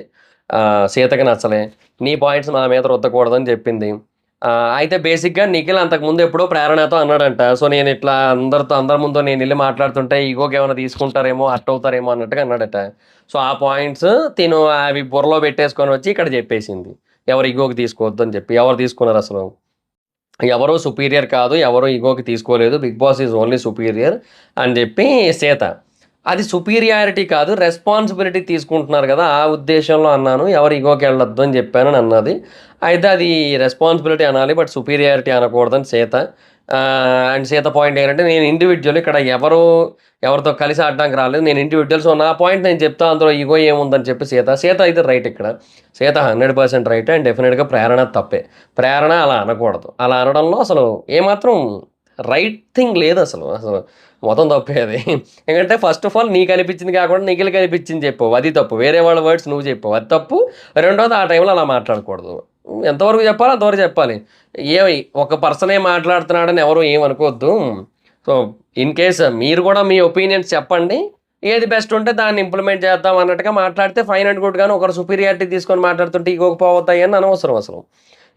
సీతకి నచ్చలే. నీ పాయింట్స్ మా మీద రుద్దకూడదని చెప్పింది. అయితే బేసిక్‌గా నిఖిల్ అంతకుముందు ఎప్పుడో ప్రేరణతో అన్నాడంట. సో, నేనిట్లా అందరి ముందు నేనెళ్లి మాట్లాడుతుంటే ఇగోకేమైనా తీసుకుంటారేమో, హర్ట్ అవుతారేమో అన్నట్టుగా అన్నాడట. సో, ఆ పాయింట్స్ తిను అవి బుర్రలో పెట్టేసుకొని వచ్చి ఇక్కడ చెప్పేసింది. ఎవరు ఇగోకి తీసుకోవద్దని చెప్పి. ఎవరు తీసుకున్నారసలు? ఎవరు సుపీరియర్ కాదు. ఎవరు ఇగోకి తీసుకోలేదు. 'Bigg Boss' is only superior అని చెప్పి సీత. అది సుపీరియారిటీ కాదు. రెస్పాన్సిబిలిటీ తీసుకుంటున్నారు కదా! ఆ ఉద్దేశంలో అన్నాను. ఎవరు ఇగోకెళ్ళొద్దు అని చెప్పానని అన్నది. అయితే అది రెస్పాన్సిబిలిటీ అనాలి. బట్ సుపీరియారిటీ అనకూడదని సీత. అండ్ సీత పాయింట్ ఏంటంటే నేను ఇండివిడ్యువల్ ఇక్కడ ఎవరితో కలిసి ఆడడానికి రాలేదు. నేను ఇండివిడ్యువల్. సో, నా పాయింట్ నేను చెప్తా. అందులో ఇగో ఏముందని చెప్పి సీత. సీత అయితే రైట్ ఇక్కడ. సీత 100% రైట్. అండ్ డెఫినిట్‌గా ప్రేరణ తప్పే. ప్రేరణ అలా అనకూడదు. అలా అనడంలో అసలు ఏమాత్రం రైట్ థింగ్ లేదసలు. అసలు మొత్తం తప్పే అది. ఎందుకంటే ఫస్ట్ ఆఫ్ ఆల్ నీకు అనిపించింది కాకుండా నిఖిల్‌కి అనిపించింది చెప్పావు. అది తప్పు. వేరే వాళ్ళ వర్డ్స్ నువ్వు చెప్పావు. అది తప్పు. రెండోది ఆ టైంలో అలా మాట్లాడకూడదు. ఎంతవరకు చెప్పాలో అంతవరకు చెప్పాలి. ఏమి ఒక పర్సనే మాట్లాడుతున్నాడని ఎవరు ఏమనుకోవద్దు. సో, ఇన్ కేస్ మీరు కూడా మీ ఒపీనియన్స్ చెప్పండి. ఏది బెస్ట్ ఉంటే దాన్ని ఇంప్లిమెంట్ చేద్దాం అన్నట్టుగా మాట్లాడితే ఫైన్ అండ్ గుడ్. గాని ఒకరు సుపీరియారిటీ తీసుకొని మాట్లాడుతుంటే ఈగోకి పోతాయని అనవసరం అసలు.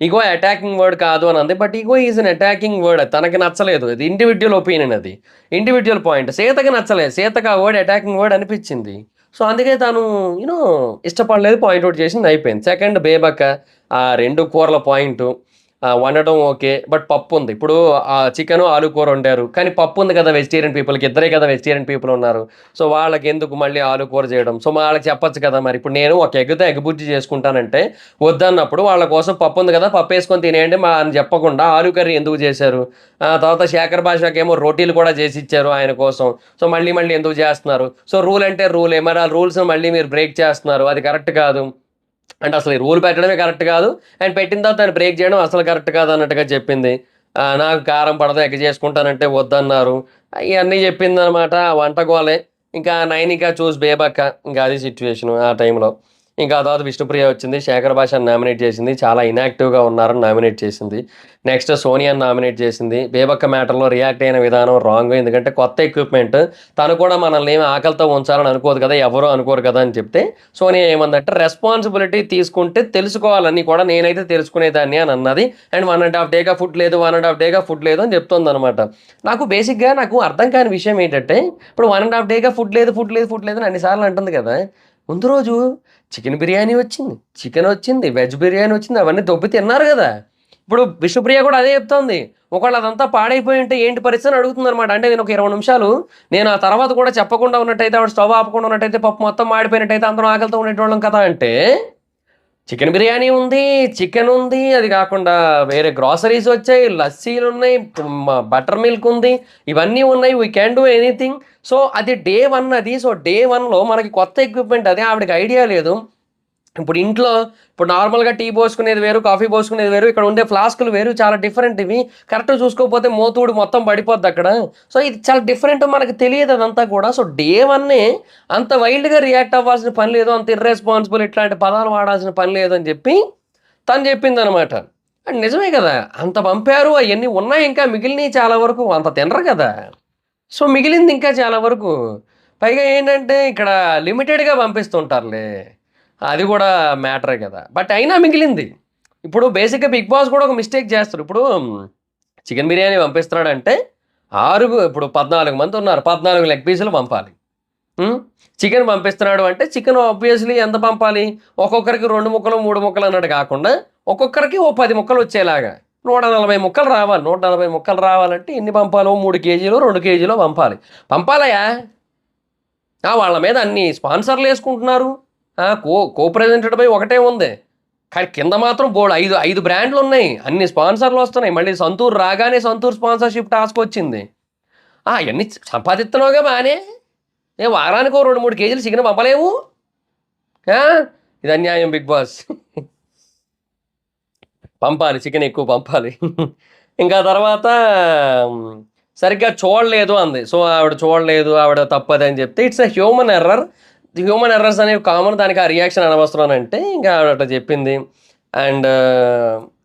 ఈగో అటాకింగ్ వర్డ్ కాదు అని అంది. But ego is an attacking word. తనకి నచ్చలేదు. అది ఇండివిడ్యువల్ ఒపీనియన్, అది ఇండివిడ్యువల్ పాయింట్. సీతకి నచ్చలేదు. సీతకి ఆ వర్డ్ అటాకింగ్ వర్డ్ అనిపించింది. సో అందుకే తను యూనో ఇష్టపడలేదు. పాయింట్అవుట్ చేసింది, అయిపోయింది. సెకండ్ బేబక్క, ఆ 2 కూరల పాయింట్ వండడం ఓకే. బట్ పప్పు ఉంది. ఇప్పుడు చికెను ఆలు కూర వండారు, కానీ పప్పు ఉంది కదా వెజిటేరియన్ పీపుల్కి. ఇద్దరే కదా వెజిటేరియన్ పీపుల్ ఉన్నారు. సో వాళ్ళకి ఎందుకు మళ్ళీ ఆలు కూర చేయడం? సో వాళ్ళకి చెప్పొచ్చు కదా. మరి ఇప్పుడు నేను ఒక ఎగ్గుతో ఎగ్ బుజ్జి చేసుకుంటానంటే వద్దన్నప్పుడు వాళ్ళ కోసం పప్పు ఉంది కదా పప్పు వేసుకొని తినేయండి మా అని చెప్పకుండా ఆలు కర్రీ ఎందుకు చేశారు? తర్వాత శేఖర్ భాషకి ఏమో రోటీలు కూడా చేసి ఇచ్చారు ఆయన కోసం. సో మళ్ళీ మళ్ళీ ఎందుకు చేస్తున్నారు? సో రూల్ అంటే రూలే, మరి ఆ రూల్స్ మళ్ళీ మీరు బ్రేక్ చేస్తున్నారు. అది కరెక్ట్ కాదు. అంటే అసలు ఈ రూల్ పెట్టడమే కరెక్ట్ కాదు, అండ్ పెట్టిన తర్వాత దాన్ని బ్రేక్ చేయడం అసలు కరెక్ట్ కాదు అన్నట్టుగా చెప్పింది. నాకు కారం పడదు ఎగ్ చేసుకుంటానంటే వద్దన్నారు. ఇవన్నీ చెప్పింది అనమాట. వంట గోలే. ఇంకా నైనిక చూసి బేబక్క, ఇంకా అది సిచ్యువేషన్ ఆ టైంలో. ఇంకా ఆ తర్వాత విష్ణుప్రియ వచ్చింది, శేఖర్ భాషను నామినేట్ చేసింది. చాలా ఇన్యాక్టివ్గా ఉన్నారని నామినేట్ చేసింది. నెక్స్ట్ సోనియాని నామినేట్ చేసింది. బేబక్క మ్యాటర్లో రియాక్ట్ అయిన విధానం రాంగ్. ఎందుకంటే కొత్త ఎక్విప్మెంట్, తను కూడా మనల్ని ఏమి ఆకలితో ఉంచాలని అనుకోదు కదా, ఎవరో అనుకోరు కదా అని చెప్తే సోనియా ఏమందంటే రెస్పాన్సిబిలిటీ తీసుకుంటే తెలుసుకోవాలని కూడా నేనైతే తెలుసుకునేదాన్ని అని అన్నది. అండ్ 1.5 డేగా ఫుడ్ లేదు, 1.5 డేగా ఫుడ్ లేదు అని చెప్తుంది అనమాట. నాకు బేసిక్గా నాకు అర్థం కాని విషయం ఏంటంటే, ఇప్పుడు 1.5 డేగా ఫుడ్ లేదు ఫుడ్ లేదు ఫుడ్ లేదు అని అన్నిసార్లు అంటుంది కదా. ముందు రోజు చికెన్ బిర్యానీ వచ్చింది, చికెన్ వచ్చింది, వెజ్ బిర్యానీ వచ్చింది, అవన్నీ దొబ్బి తిన్నారు కదా. ఇప్పుడు విష్ణుప్రియ కూడా అదే చెప్తోంది. ఒకవేళ అదంతా పాడైపోయి ఉంటే ఏంటి పరిస్థితి అని అడుగుతుంది అనమాట. అంటే నేను ఒక 20 నిమిషాలు నేను ఆ తర్వాత కూడా చెప్పకుండా ఉన్నట్టయితే, ఆవిడ స్టవ్ ఆపకుండా ఉన్నట్టయితే, పప్పు మొత్తం మాడిపోయినట్టయితే అందరం ఆకలితో ఉండేటోళ్ళం కదా అంటే, చికెన్ బిర్యానీ ఉంది, చికెన్ ఉంది, అది కాకుండా వేరే గ్రాసరీస్ వచ్చాయి, లస్సీలు ఉన్నాయి, బటర్ మిల్క్ ఉంది, ఇవన్నీ ఉన్నాయి. We can do anything. So అది డే 1 అది. సో డే 1లో మనకి కొత్త ఎక్విప్మెంట్, అదే ఆవిడకి ఐడియా లేదు. ఇప్పుడు ఇంట్లో ఇప్పుడు నార్మల్గా టీ పోసుకునేది వేరు, కాఫీ పోసుకునేది వేరు, ఇక్కడ ఉండే ఫ్లాస్కులు వేరు, చాలా డిఫరెంట్ ఇవి. కరెక్ట్ చూసుకోకపోతే మోతుడు మొత్తం పడిపోద్ది అక్కడ. సో ఇది చాలా డిఫరెంట్, మనకు తెలియదు అదంతా కూడా. సో డే 1 అంత వైల్డ్గా రియాక్ట్ అవ్వాల్సిన పని లేదు, అంత ఇర్రెస్పాన్సిబుల్ ఇట్లాంటి పదాలు వాడాల్సిన పని లేదు అని చెప్పి తను చెప్పింది అనమాట. అండ్ నిజమే కదా, అంత పంపారు, అవన్నీ ఉన్నాయి, ఇంకా మిగిలినవి చాలా వరకు అంత తినరు కదా. సో మిగిలింది ఇంకా చాలా వరకు. పైగా ఏంటంటే ఇక్కడ లిమిటెడ్గా పంపిస్తుంటారులే, అది కూడా మ్యాటరే కదా. బట్ అయినా మిగిలింది. ఇప్పుడు బేసిక్గా బిగ్ బాస్ కూడా ఒక మిస్టేక్ చేస్తారు. ఇప్పుడు చికెన్ బిర్యానీ పంపిస్తున్నాడంటే ఇప్పుడు 14 మంది ఉన్నారు, 14 లెగ్ పీసులు పంపాలి. చికెన్ పంపిస్తున్నాడు అంటే చికెన్ ఆబ్వియస్లీ ఎంత పంపాలి? ఒక్కొక్కరికి 2 ముక్కలు 3 ముక్కలు అన్నట్టు కాకుండా ఒక్కొక్కరికి ఓ 10 ముక్కలు వచ్చేలాగా 140 ముక్కలు రావాలి. 140 ముక్కలు రావాలంటే ఎన్ని పంపాలో? 3 కేజీలు 2 కేజీలో పంపాలి. పంపాలయా? వాళ్ళ మీద అన్ని స్పాన్సర్లు వేసుకుంటున్నారు. కో ప్రెజెంటెడ్ బై ఒకటే ఉంది, కానీ కింద మాత్రం బోర్డు 5 బ్రాండ్లు ఉన్నాయి, అన్ని స్పాన్సర్లు వస్తున్నాయి. మళ్ళీ సంతూర్ రాగానే సంతూర్ స్పాన్సర్షిప్ టాస్క్ వచ్చింది. అవన్నీ సంపాదిస్తున్నావుగా బాగానే. వారానికి 2-3 కేజీలు చికెన్ పంపలేవు? ఇది అన్యాయం బిగ్ బాస్. పంపాలి, చికెన్ ఎక్కువ పంపాలి. ఇంకా తర్వాత సరిగ్గా చూడలేదు అంది. సో ఆవిడ చూడలేదు, ఆవిడ తప్పదని చెప్తే it's a human error. Human errors అనేవి కామన్, దానికి ఆ రియాక్షన్ అనవసరం అంటే ఇంకా ఆవిడ అట్లా చెప్పింది. అండ్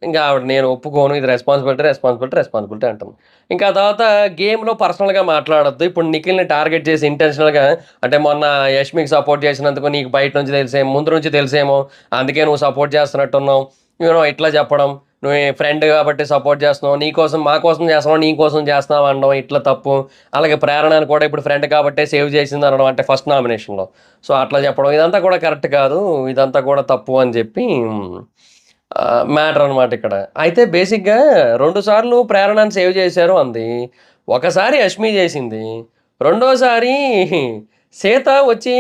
ఇంకా ఆవిడ నేను ఒప్పుకోను, ఇది రెస్పాన్సిబిలిటీ అంటాను. ఇంకా తర్వాత గేమ్లో పర్సనల్గా మాట్లాడొద్దు. ఇప్పుడు నిఖిల్ని టార్గెట్ చేసి ఇంటెన్షనల్గా, అంటే మొన్న యష్మికి సపోర్ట్ చేసినందుకు నీకు బయట నుంచి తెలిసేమో, ముందు నుంచి తెలిసేమో, అందుకే నువ్వు సపోర్ట్ చేస్తున్నట్టున్నావు, ఇట్లా చెప్పడం, నువ్వు ఫ్రెండ్ కాబట్టి సపోర్ట్ చేస్తున్నావు, నీకోసం మా కోసం చేస్తున్నావు, నీ కోసం చేస్తున్నావు అనడం ఇట్లా తప్పు. అలాగే ప్రేరణను కూడా ఇప్పుడు ఫ్రెండ్ కాబట్టే సేవ్ చేసింది అనడం, అంటే ఫస్ట్ నామినేషన్లో. సో అట్లా చెప్పడం ఇదంతా కూడా కరెక్ట్ కాదు, ఇదంతా కూడా తప్పు అని చెప్పి మ్యాటర్ అనమాట ఇక్కడ. అయితే బేసిక్గా 2 సార్లు ప్రేరణను సేవ్ చేశారు అంది, ఒకసారి యష్మి చేసింది, రెండోసారి సీత వచ్చి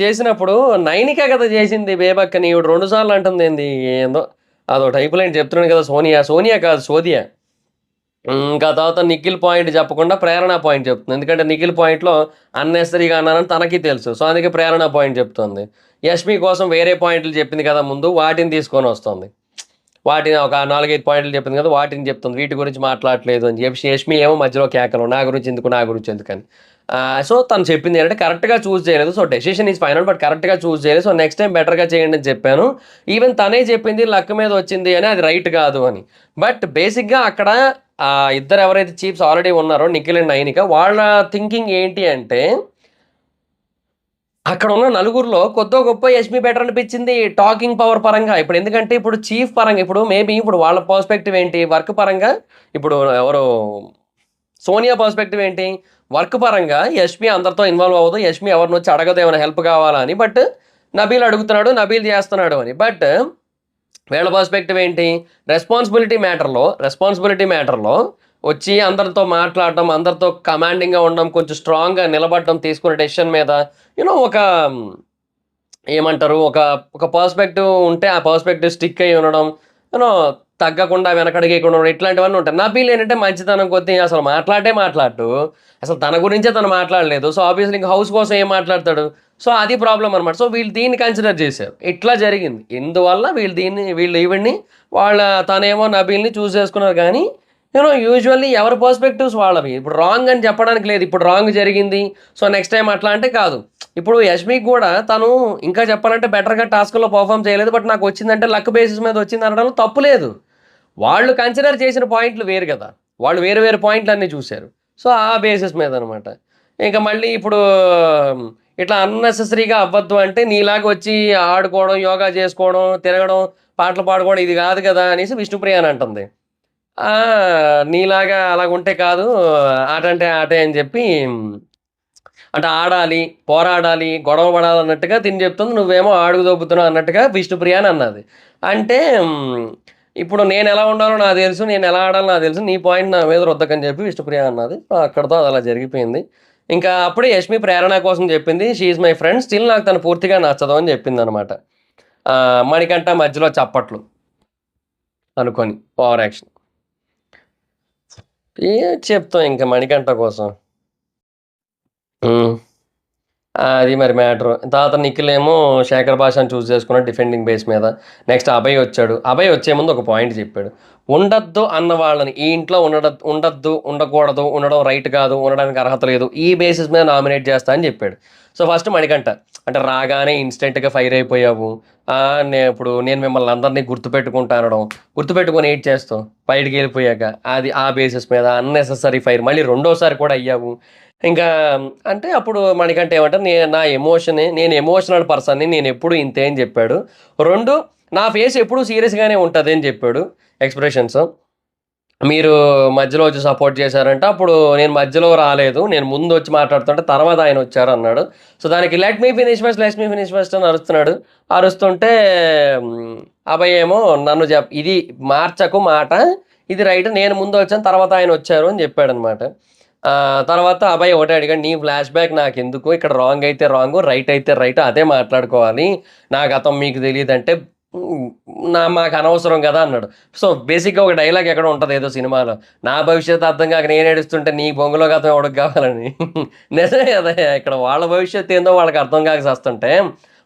చేసినప్పుడు నైనిక కదా చేసింది బేబక్కని. ఇవి 2 సార్లు అంటుంది ఏంది, ఏందో అదో టైప్ లైన్ చెప్తున్నాను కదా. సోనియా కాదు సోదియా. ఇంకా తర్వాత నిఖిల్ పాయింట్ చెప్పకుండా ప్రేరణ పాయింట్ చెప్తుంది. ఎందుకంటే నిఖిల్ పాయింట్లో అన్నెసరీగా అన్నానని తనకి తెలుసు. సో అందుకే ప్రేరణ పాయింట్ చెప్తుంది. యష్మి కోసం వేరే పాయింట్లు చెప్పింది కదా ముందు, వాటిని తీసుకొని వస్తుంది. వాటిని ఒక 4-5 పాయింట్లు చెప్పింది కదా, వాటిని చెప్తుంది, వీటి గురించి మాట్లాడట్లేదు అని చెప్పి యష్మి ఏమో మధ్యలో కేకలు, నా గురించి ఎందుకు, నా గురించి ఎందుకని. సో తను చెప్పింది ఏంటంటే కరెక్ట్గా చూస్ చేయలేదు, so decision is final, but కరెక్ట్గా చూస్ చేయలేదు, సో నెక్స్ట్ టైం బెటర్గా చేయండి అని చెప్పాను. ఈవెన్ తనే చెప్పింది లక్ మీద వచ్చింది అని, అది రైట్ కాదు అని. బట్ బేసిక్గా అక్కడ ఇద్దరు ఎవరైతే చీఫ్స్ ఆల్రెడీ ఉన్నారో, నిఖిల్ అండ్ నైనిక, వాళ్ళ థింకింగ్ ఏంటి అంటే అక్కడ ఉన్న నలుగురిలో కొద్దో గొప్ప యష్మి బెటర్ అనిపించింది టాకింగ్ పవర్ పరంగా. ఇప్పుడు ఎందుకంటే ఇప్పుడు చీఫ్ పరంగా, ఇప్పుడు మేబీ ఇప్పుడు వాళ్ళ పర్స్పెక్టివ్ ఏంటి వర్క్ పరంగా, ఇప్పుడు ఎవరు సోనియా పర్స్పెక్టివ్ ఏంటి వర్క్ పరంగా, యష్మి అందరితో ఇన్వాల్వ్ అవ్వదు, యష్మి ఎవరిని వచ్చి అడగదు ఏమైనా హెల్ప్ కావాలని, బట్ నబీల్ అడుగుతున్నాడు, నబీల్ చేస్తున్నాడు అని. బట్ వీళ్ళ పర్స్పెక్టివ్ ఏంటి, రెస్పాన్సిబిలిటీ మ్యాటర్లో వచ్చి అందరితో మాట్లాడటం, అందరితో కమాండింగ్గా ఉండడం, కొంచెం స్ట్రాంగ్గా నిలబడడం, తీసుకునే డెసిషన్ మీద ఒక ఏమంటారు, ఒక పర్స్పెక్టివ్ ఉంటే ఆ పర్స్పెక్టివ్ స్టిక్ అయి ఉండడం, యూనో తగ్గకుండా వెనకడిగేయకుండా ఉండడం, ఇట్లాంటివన్నీ ఉంటాయి. నబీల్ ఏంటంటే మంచితనం కొద్దీ అసలు మాట్లాడు, అసలు తన గురించే తను మాట్లాడలేదు, సో ఆబ్వియస్లీ ఇంకా హౌస్ కోసం ఏం మాట్లాడతాడు, సో అది ప్రాబ్లం అనమాట. సో వీళ్ళు దీన్ని కన్సిడర్ చేశారు, ఇట్లా జరిగింది. ఇందువల్ల వీళ్ళు ఈవెన్ని తనేమో నబీల్ని చూస్ చేసుకున్నారు. కానీ యూజువల్లీ ఎవరి పర్స్పెక్టివ్స్ వాళ్ళవి. ఇప్పుడు రాంగ్ అని చెప్పడానికి లేదు, ఇప్పుడు రాంగ్ జరిగింది సో నెక్స్ట్ టైం అట్లా అంటే కాదు. ఇప్పుడు యష్మికి కూడా తను ఇంకా చెప్పాలంటే బెటర్గా టాస్క్లో పర్ఫామ్ చేయలేదు, బట్ నాకు వచ్చిందంటే లక్ బేసిస్ మీద వచ్చింది అనడంలో తప్పు లేదు. వాళ్ళు కన్సిడర్ చేసిన పాయింట్లు వేరు కదా, వాళ్ళు వేరు పాయింట్లు అన్నీ చూశారు, సో ఆ బేసిస్ మీద అనమాట. ఇంకా మళ్ళీ ఇప్పుడు ఇట్లా అన్నెసెసరీగా అవ్వద్దు అంటే నీలాగా వచ్చి ఆడుకోవడం, యోగా చేసుకోవడం, తిరగడం, పాటలు పాడుకోవడం ఇది కాదు కదా అనేసి విష్ణుప్రియ అని అంటుంది. నీలాగా అలాగుంటే కాదు, ఆట అంటే ఆటే అని చెప్పి, అంటే ఆడాలి, పోరాడాలి, గొడవ పడాలి అన్నట్టుగా తిని చెప్తుంది, నువ్వేమో ఆడుగు దొబ్బుతున్నావు అన్నట్టుగా విష్ణుప్రియ అని అన్నది. అంటే ఇప్పుడు నేను ఎలా ఉండాలో నాకు తెలుసు, నేను ఎలా ఆడాలో నాకు తెలుసు, నీ పాయింట్ నా మీద రుద్దకని చెప్పి విష్ణుప్రియ అన్నది. అక్కడితో అది అలా జరిగిపోయింది. ఇంకా అప్పుడే యష్మి ప్రేరణ కోసం చెప్పింది, షీఈ్ మై ఫ్రెండ్, స్టిల్ నాకు తను పూర్తిగా నచ్చదు అని చెప్పింది అనమాట. మణికంఠ మధ్యలో చప్పట్లు అనుకొని ఓవర్ యాక్షన్. చెప్తాం ఇంకా మణికంఠ కోసం. అది మరి మ్యాటరు. తర్వాత నిఖిల్ ఏమో శేఖర్ భాషను చూస్ చేసుకున్నాడు డిఫెండింగ్ బేస్ మీద. నెక్స్ట్ అభయ్ వచ్చాడు. అభయ్ వచ్చే ముందు ఒక పాయింట్ చెప్పాడు, ఉండద్దు అన్న వాళ్ళని ఈ ఇంట్లో ఉండద్దు, ఉండకూడదు, ఉండడం రైట్ కాదు, ఉండడానికి అర్హత లేదు, ఈ బేసిస్ మీద నామినేట్ చేస్తా అని చెప్పాడు. సో ఫస్ట్ మణికంఠ అంటే రాగానే ఇన్స్టెంట్గా ఫైర్ అయిపోయావు, ఇప్పుడు నేను మిమ్మల్ని అందరినీ గుర్తుపెట్టుకొని ఎయిట్ చేస్తావు బయటికి వెళ్ళిపోయాక, అది ఆ బేసిస్ మీద అన్నెసెసరీ ఫైర్, మళ్ళీ రెండోసారి కూడా అయ్యావు. ఇంకా అంటే అప్పుడు మణికంఠ ఏమంటారు, నేను ఎమోషనల్ పర్సన్ని, నేను ఎప్పుడు ఇంతే అని చెప్పాడు. 2, నా ఫేస్ ఎప్పుడు సీరియస్గానే ఉంటుంది అని చెప్పాడు ఎక్స్ప్రెషన్స్. మీరు మధ్యలో వచ్చి సపోర్ట్ చేశారంటే అప్పుడు నేను మధ్యలో రాలేదు, నేను ముందు వచ్చి మాట్లాడుతుంటే తర్వాత ఆయన వచ్చారు అన్నాడు. సో దానికి లెట్ మీ ఫినిష్ ఫస్ట్ అని అరుస్తుంటే అభయ్ ఏమో నన్ను ఇది మార్చకు మాట, ఇది రైట్, నేను ముందు వచ్చాను తర్వాత ఆయన వచ్చారు అని చెప్పాడు అనమాట. తర్వాత అభయ్ ఒకటే అడిగాడు, నీ ఫ్లాష్ బ్యాక్ నాకు ఎందుకు, ఇక్కడ రాంగ్ అయితే రాంగ్, రైట్ అయితే రైట్, అదే మాట్లాడుకోవాలి, నా గతం మీకు తెలియదంటే మాకు అనవసరం కదా అన్నాడు. సో బేసిక్గా ఒక డైలాగ్ ఎక్కడ ఉంటుంది ఏదో సినిమాలో, నా భవిష్యత్తు అర్థం కాక నేను ఏడుస్తుంటే నీ బొంగులో గతం ఎవడికి కావాలని. నిజమే కదా, ఇక్కడ వాళ్ళ భవిష్యత్తు ఏందో వాళ్ళకి అర్థం కాక వస్తుంటే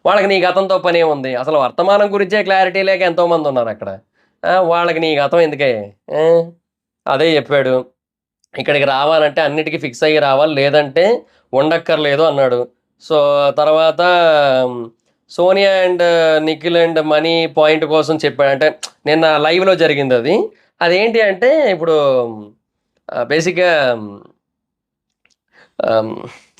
వాళ్ళకి నీ గతంతో పని ఏముంది, అసలు వర్తమానం గురించే క్లారిటీ లేక ఎంతోమంది ఉన్నారు అక్కడ, వాళ్ళకి నీ గతం ఎందుకే. అదే చెప్పాడు, ఇక్కడికి రావాలంటే అన్నిటికీ ఫిక్స్ అయ్యి రావాలి, లేదంటే ఉండక్కర్లేదు అన్నాడు. సో తర్వాత Sonia and Nikhil and money point కోసం చెప్పాడు, అంటే నిన్న లైవ్లో జరిగింది అది. అదేంటి అంటే ఇప్పుడు బేసిక్గా